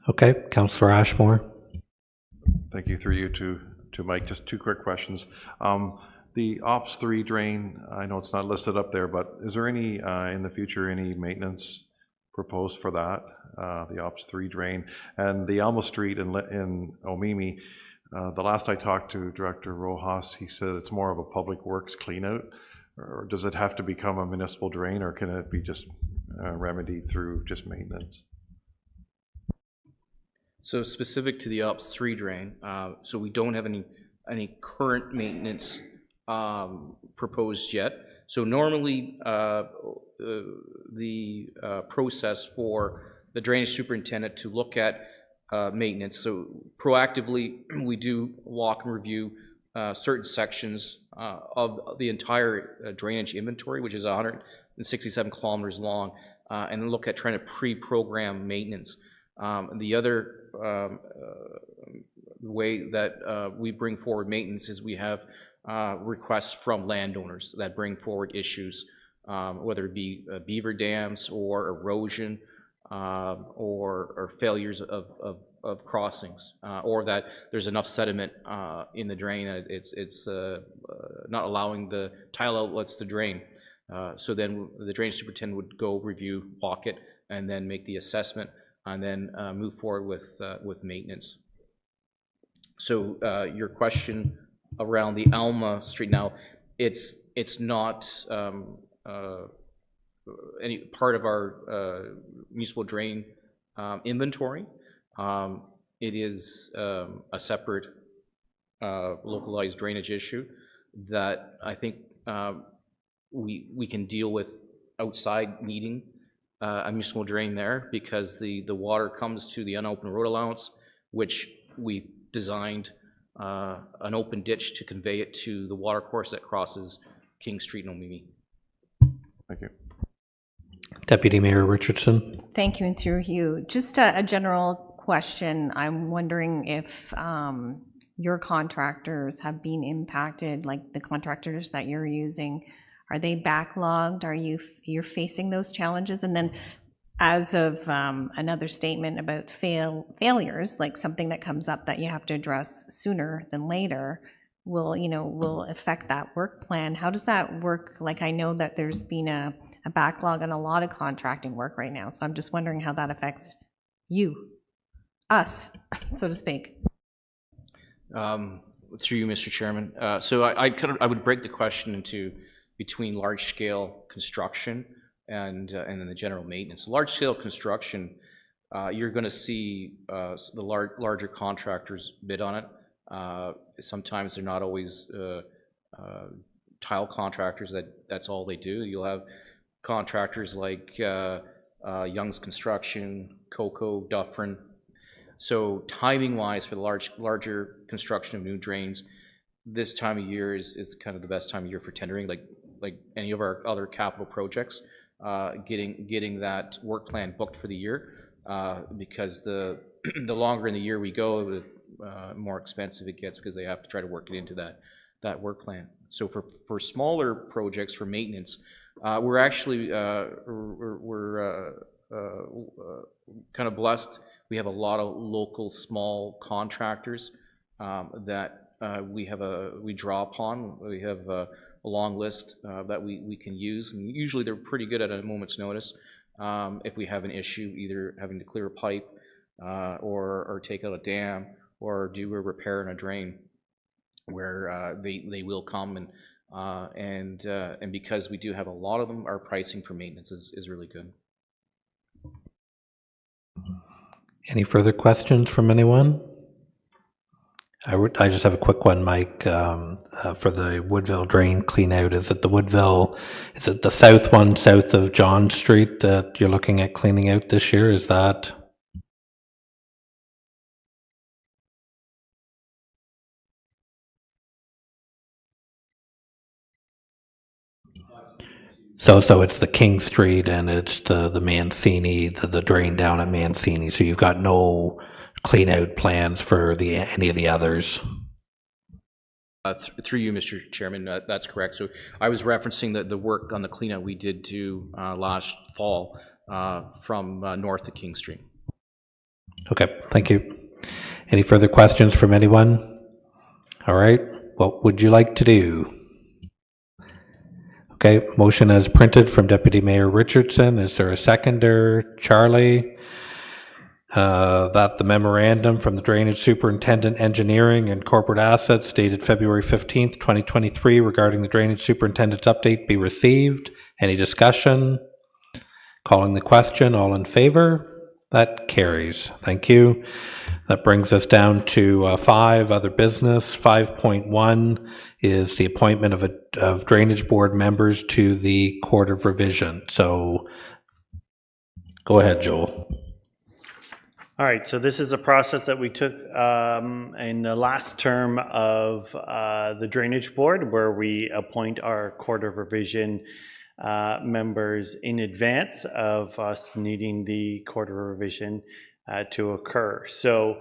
Okay, Councillor Ashmore. Thank you. Through you to Mike. Just two quick questions. The Ops 3 drain, I know it's not listed up there, but is there any, in the future, any maintenance proposed for that, the Ops 3 drain? And the Alma Street in Omimi, the last I talked to Director Rojas, he said it's more of a public works cleanout. Or does it have to become a municipal drain, or can it be just remedied through just maintenance? So specific to the Ops 3 drain, so we don't have any current maintenance proposed yet. So normally the process for the drainage superintendent to look at maintenance, so proactively we do walk and review certain sections of the entire drainage inventory, which is 167 kilometers long, and look at trying to pre-program maintenance. The other way that we bring forward maintenance is we have requests from landowners that bring forward issues, whether it be beaver dams or erosion or failures of crossings, or that there's enough sediment in the drain that it's not allowing the tile outlets to drain. So then the drainage superintendent would go review, walk it, and then make the assessment, and then move forward with maintenance. So your question around the Alma Street, now it's not any part of our municipal drain inventory. It is a separate localized drainage issue that I think we can deal with outside needing a municipal drain there, because the water comes to the unopened road allowance, which we designed an open ditch to convey it to the water course that crosses King Street in Omimi. Thank you. Deputy Mayor Richardson. Thank you, and through you. Just a general question. I'm wondering if your contractors have been impacted, like the contractors that you're using. Are they backlogged? You're facing those challenges? And then as of another statement about failures, like something that comes up that you have to address sooner than later, will affect that work plan. How does that work? Like, I know that there's been a backlog on a lot of contracting work right now, so I'm just wondering how that affects us, so to speak. Through you, Mr. Chairman. So I would break the question into between large-scale construction and then the general maintenance. Large-scale construction, you're going to see the larger contractors bid on it. Sometimes they're not always tile contractors that's all they do. You'll have contractors like Young's Construction, Coco, Dufferin. So timing-wise, for the larger construction of new drains, this time of year is kind of the best time of year for tendering, like any of our other capital projects, getting that work plan booked for the year, because the longer in the year we go, the more expensive it gets, because they have to try to work it into that work plan. So for smaller projects, for maintenance, we're actually we're kind of blessed. We have a lot of local small contractors that we draw upon. We have a long list that we can use, and usually they're pretty good at a moment's notice. If we have an issue, either having to clear a pipe or take out a dam or do a repair in a drain. where they will come and because we do have a lot of them, our pricing for maintenance is really good. Any further questions from anyone? I just have a quick one, Mike, for the Woodville drain clean out. Is it the south one south of John Street that you're looking at cleaning out this year? Is that? So it's the King Street and it's the Mancini, the drain down at Mancini. So you've got no clean out plans for any of the others? Through you, Mr. Chairman, that's correct. So I was referencing the work on the cleanout we did do last fall from north of King Street. Okay, thank you. Any further questions from anyone? All right, what would you like to do? Okay, motion as printed from Deputy Mayor Richardson. Is there a seconder? Charlie? That the memorandum from the Drainage Superintendent Engineering and Corporate Assets dated February 15th, 2023 regarding the Drainage Superintendent's update be received. Any discussion? Calling the question, all in favor? That carries. Thank you. That brings us down to 5, other business. 5.1 is the appointment of Drainage Board members to the Court of Revision. So go ahead, Joel. All right, so this is a process that we took in the last term of the Drainage Board, where we appoint our Court of Revision members in advance of us needing the Court of Revision to occur. So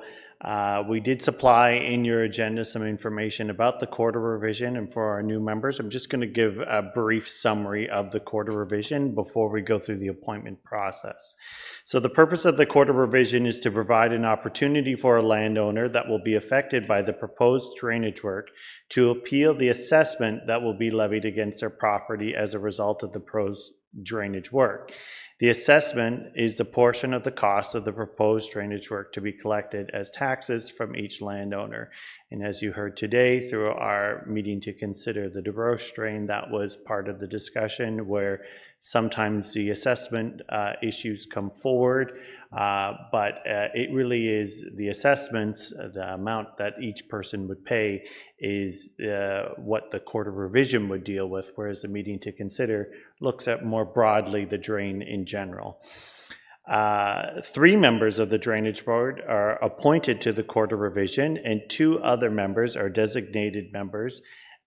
we did supply in your agenda some information about the Court of Revision, and for our new members, I'm just going to give a brief summary of the Court of Revision before we go through the appointment process. So the purpose of the Court of Revision is to provide an opportunity for a landowner that will be affected by the proposed drainage work to appeal the assessment that will be levied against their property as a result of the proposed drainage work. The assessment is the portion of the cost of the proposed drainage work to be collected as taxes from each landowner. And as you heard today through our meeting to consider the DeRoche drain, that was part of the discussion where sometimes the assessment issues come forward, but it really is the assessments, the amount that each person would pay is what the Court of Revision would deal with, whereas the meeting to consider looks at more broadly the drain in general. 3 members of the Drainage Board are appointed to the Court of Revision, and 2 other members are designated members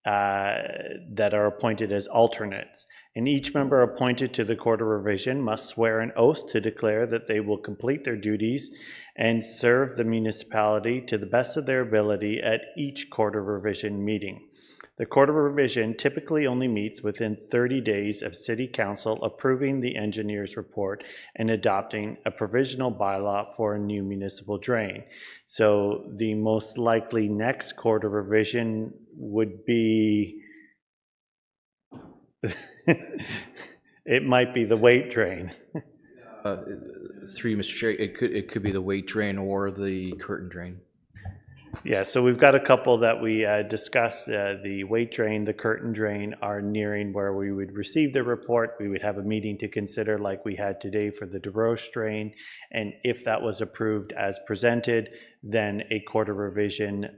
that are appointed as alternates. And each member appointed to the Court of Revision must swear an oath to declare that they will complete their duties and serve the municipality to the best of their ability at each Court of Revision meeting. The Court of Revision typically only meets within 30 days of City Council approving the engineer's report and adopting a provisional bylaw for a new municipal drain. So the most likely next Court of Revision would be, it might be the weight drain. Through you, Mr. Chair, it could be the weight drain or the curtain drain. Yeah, so we've got a couple that we discussed. The weight drain, the curtain drain are nearing where we would receive the report. We would have a meeting to consider like we had today for the DeRoche drain. And if that was approved as presented, then a Court of Revision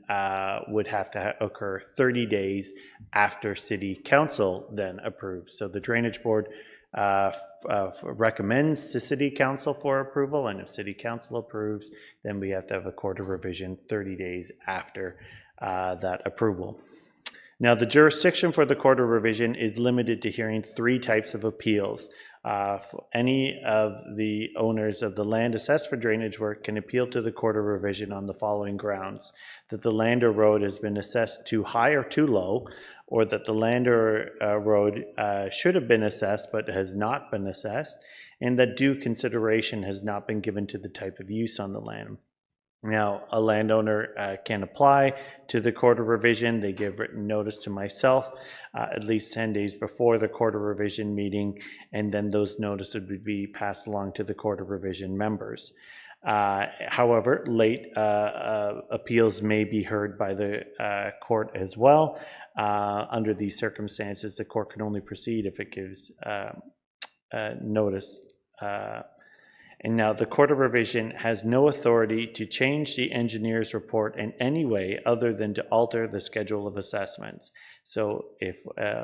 would have to occur 30 days after City Council then approves. So the Drainage Board recommends to City Council for approval, and if City Council approves, then we have to have a Court of Revision 30 days after that approval. Now, the jurisdiction for the Court of Revision is limited to hearing 3 types of appeals. Any of the owners of the land assessed for drainage work can appeal to the Court of Revision on the following grounds: that the land or road has been assessed too high or too low, or that the land or road should have been assessed but has not been assessed, and that due consideration has not been given to the type of use on the land. Now, a landowner can apply to the Court of Revision. They give written notice to myself at least 10 days before the Court of Revision meeting, and then those notices would be passed along to the Court of Revision members. However, late appeals may be heard by the court as well. Under these circumstances, the court can only proceed if it gives notice. And now the Court of Revision has no authority to change the engineer's report in any way other than to alter the schedule of assessments. So if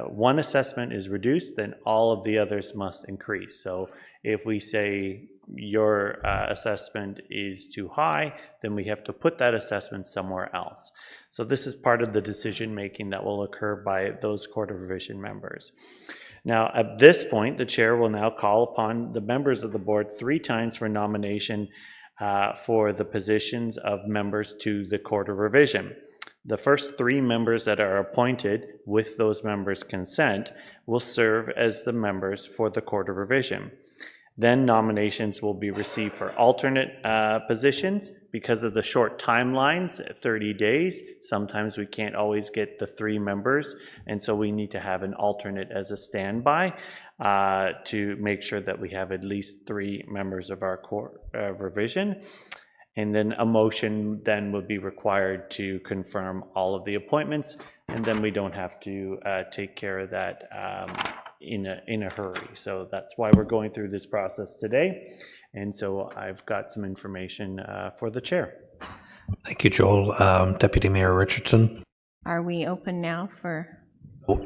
one assessment is reduced, then all of the others must increase. So if we say your assessment is too high, then we have to put that assessment somewhere else. So this is part of the decision making that will occur by those Court of Revision members. Now, at this point, the chair will now call upon the members of the board 3 times for nomination for the positions of members to the Court of Revision. The first 3 members that are appointed with those members' consent will serve as the members for the Court of Revision. Then nominations will be received for alternate positions. Because of the short timelines, 30 days, sometimes we can't always get the 3 members, and so we need to have an alternate as a standby to make sure that we have at least 3 members of our Court of Revision. And then a motion then would be required to confirm all of the appointments, and then we don't have to take care of that in a hurry. So that's why we're going through this process today. And so I've got some information for the chair. Thank you, Joel. Deputy Mayor Richardson. Are we open now for?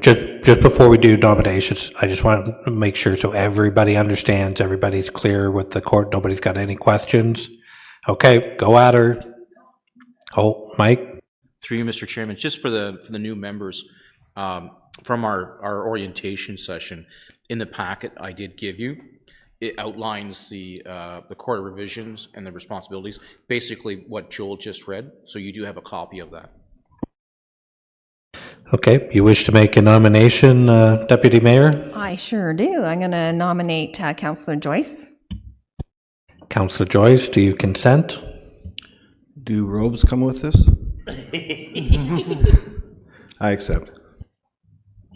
Just before we do nominations, I just want to make sure so everybody understands, everybody's clear with the court, nobody's got any questions. Okay, go at her. Oh, Mike? Through you, Mr. Chairman, just for the new members, from our orientation session, in the packet I did give you, it outlines the Court of Revisions and the responsibilities, basically what Joel just read, so you do have a copy of that. Okay, you wish to make a nomination, Deputy Mayor? I sure do. I'm going to nominate Councillor Joyce. Councillor Joyce, do you consent? Do robes come with this? I accept.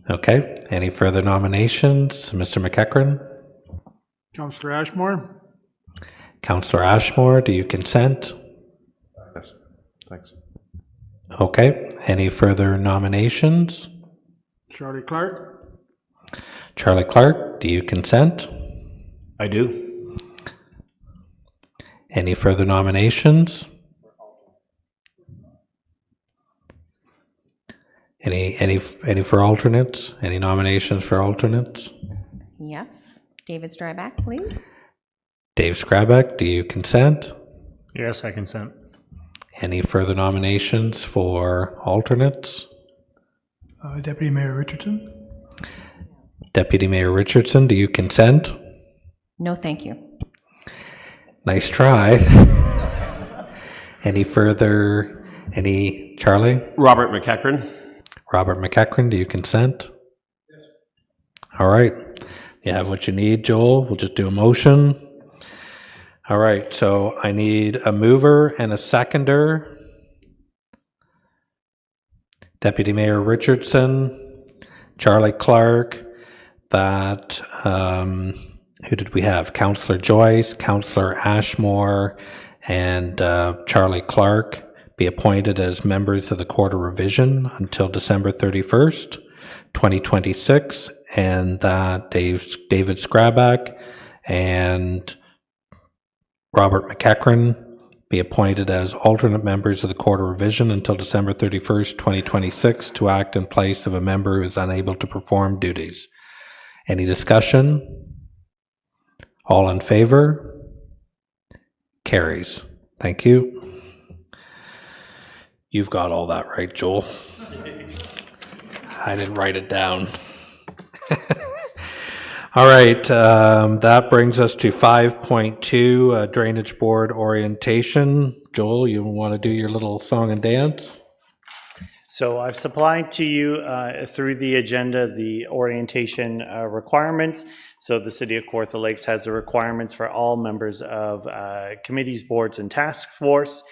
Okay, any further nominations? Mr. McEachran? Councillor Ashmore? Councillor Ashmore, do you consent? Yes, thanks. Okay, any further nominations? Charlie Clark? Charlie Clark, do you consent? I do. Any further nominations? Any for alternates? Any nominations for alternates? Yes. David Stryback, please. Dave Skraback, do you consent? Yes, I consent. Any further nominations for alternates? Deputy Mayor Richardson? Deputy Mayor Richardson, do you consent? No, thank you. Nice try. Any Charlie? Robert McEachran. Robert McEachran, do you consent? Yes. All right. You have what you need, Joel. We'll just do a motion. All right, so I need a mover and a seconder. Deputy Mayor Richardson, Charlie Clark, that, who did we have? Councillor Joyce, Councillor Ashmore, and Charlie Clark be appointed as members of the Court of Revision until December 31st, 2026, and that David Skraback and Robert McEachran be appointed as alternate members of the Court of Revision until December 31st, 2026, to act in place of a member who is unable to perform duties. Any discussion? All in favor? Carries. Thank you. You've got all that right, Joel. I didn't write it down. All right, that brings us to 5.2, Drainage Board Orientation. Joel, you want to do your little song and dance? So I've supplied to you through the agenda the orientation requirements. So the City of Kawartha Lakes has the requirements for all members of committees, boards, and task force,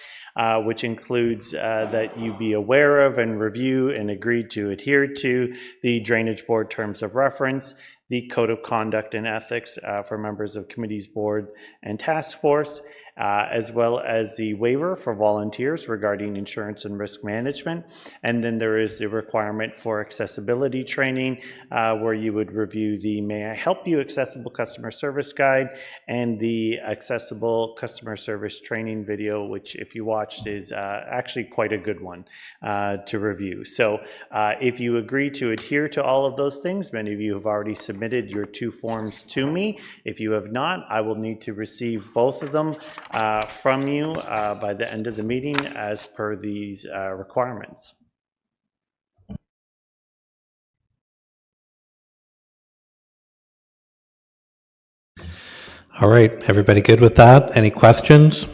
which includes that you be aware of and review and agree to adhere to the Drainage Board Terms of Reference, the Code of Conduct and Ethics for members of committees, board, and task force, as well as the waiver for volunteers regarding insurance and risk management. And then there is the requirement for accessibility training, where you would review the May I Help You Accessible Customer Service Guide and the Accessible Customer Service Training video, which if you watched is actually quite a good one to review. So if you agree to adhere to all of those things, many of you have already submitted your 2 forms to me. If you have not, I will need to receive both of them from you by the end of the meeting as per these requirements. All right, everybody good with that? Any questions?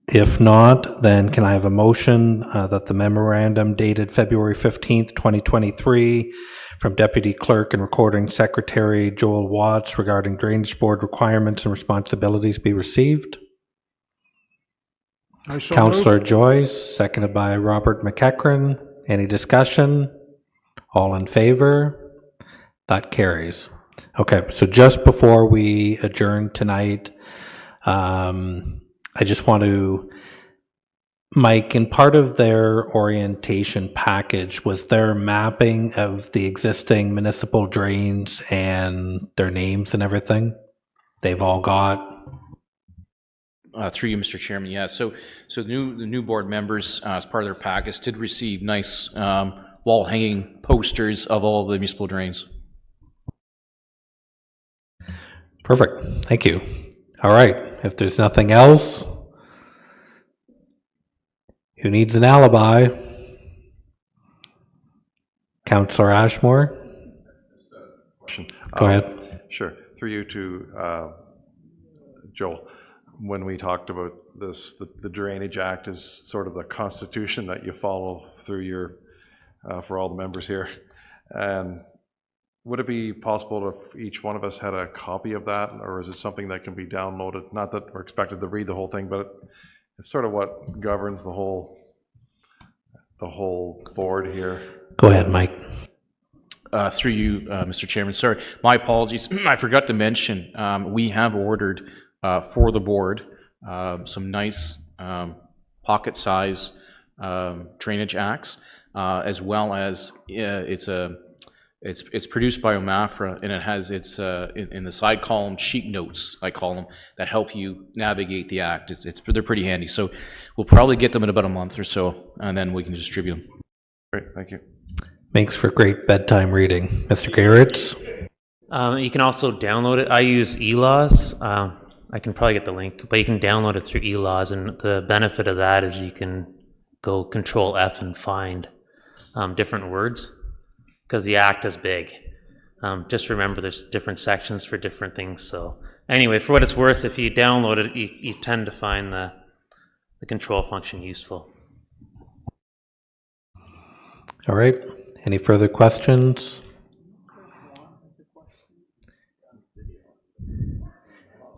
If not, then can I have a motion that the memorandum dated February 15th, 2023 from Deputy Clerk and Recording Secretary Joel Watts regarding Drainage Board requirements and responsibilities be received? Councillor Joyce, seconded by Robert McEachran. Any discussion? All in favor? That carries. Okay, so just before we adjourn tonight, I just want to, Mike, in part of their orientation package, was there mapping of the existing municipal drains and their names and everything? They've all got? Through you, Mr. Chairman, yeah. So the new board members, as part of their package, did receive nice wall-hanging posters of all the municipal drains. Perfect. Thank you. All right. If there's nothing else, who needs an alibi? Councillor Ashmore? Go ahead. Sure. Through you to Joel. When we talked about this, the Drainage Act is sort of the constitution that you follow through your, for all the members here. And would it be possible if each one of us had a copy of that, or is it something that can be downloaded? Not that we're expected to read the whole thing, but it's sort of what governs the whole board here. Go ahead, Mike. Through you, Mr. Chairman. Sorry, my apologies. I forgot to mention, we have ordered for the board some nice pocket-size drainage acts, as well as it's produced by OMAFRA, and it has its in the side column sheet notes, I call them, that help you navigate the act. They're pretty handy. So we'll probably get them in about a month or so, and then we can distribute them. Great, thank you. Makes for great bedtime reading. Mr. Garrett's? You can also download it. I use eLaws. I can probably get the link, but you can download it through eLaws, and the benefit of that is you can go Control F and find different words, because the act is big. Just remember there's different sections for different things. So anyway, for what it's worth, if you download it, you tend to find the control function useful. All right. Any further questions?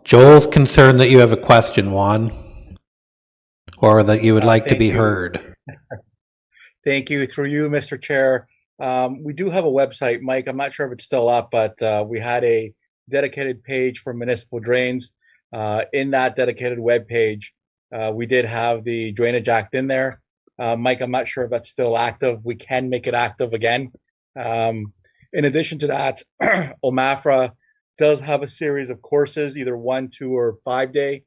Joel's concerned that you have a question, Juan, or that you would like to be heard. Thank you. Through you, Mr. Chair. We do have a website, Mike. I'm not sure if it's still up, but we had a dedicated page for municipal drains. In that dedicated web page, we did have the Drainage Act in there. Mike, I'm not sure if that's still active. We can make it active again. In addition to that, OMAFRA does have a series of courses, either 1, 2, or 5 day.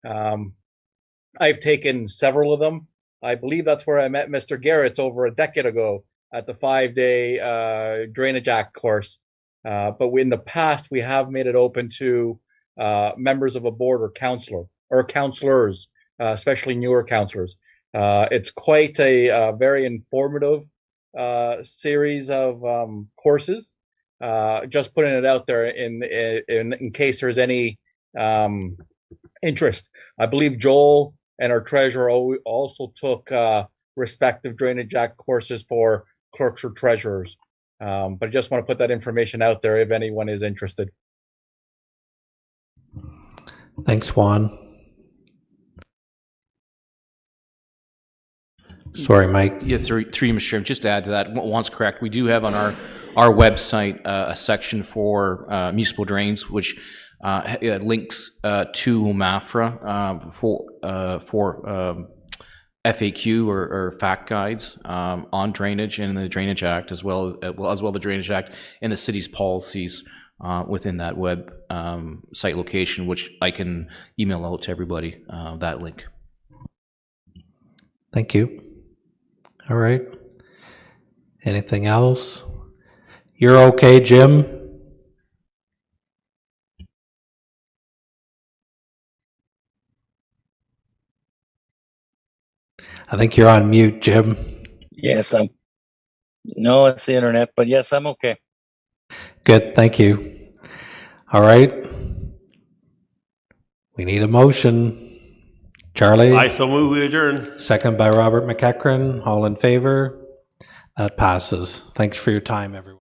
I've taken several of them. I believe that's where I met Mr. Garrett over a decade ago at the 5-day Drainage Act course. But in the past, we have made it open to members of a board or counselor or counselors, especially newer counselors. It's quite a very informative series of courses. Just putting it out there in case there's any interest. I believe Joel and our treasurer also took respective Drainage Act courses for clerks or treasurers. But I just want to put that information out there if anyone is interested. Thanks, Juan. Sorry, Mike. Yeah, through you, Mr. Chairman, just to add to that, Juan's correct. We do have on our website a section for municipal drains, which links to MAFRA for FAQ or fact guides on drainage and the Drainage Act, as well the Drainage Act and the city's policies within that web site location, which I can email out to everybody, that link. Thank you. All right. Anything else? You're okay, Jim? I think you're on mute, Jim. Yes, no, it's the internet, but yes, I'm okay. Good, thank you. All right. We need a motion. Charlie? I so move we adjourn. Second by Robert McEachran. All in favor? That passes. Thanks for your time, everyone.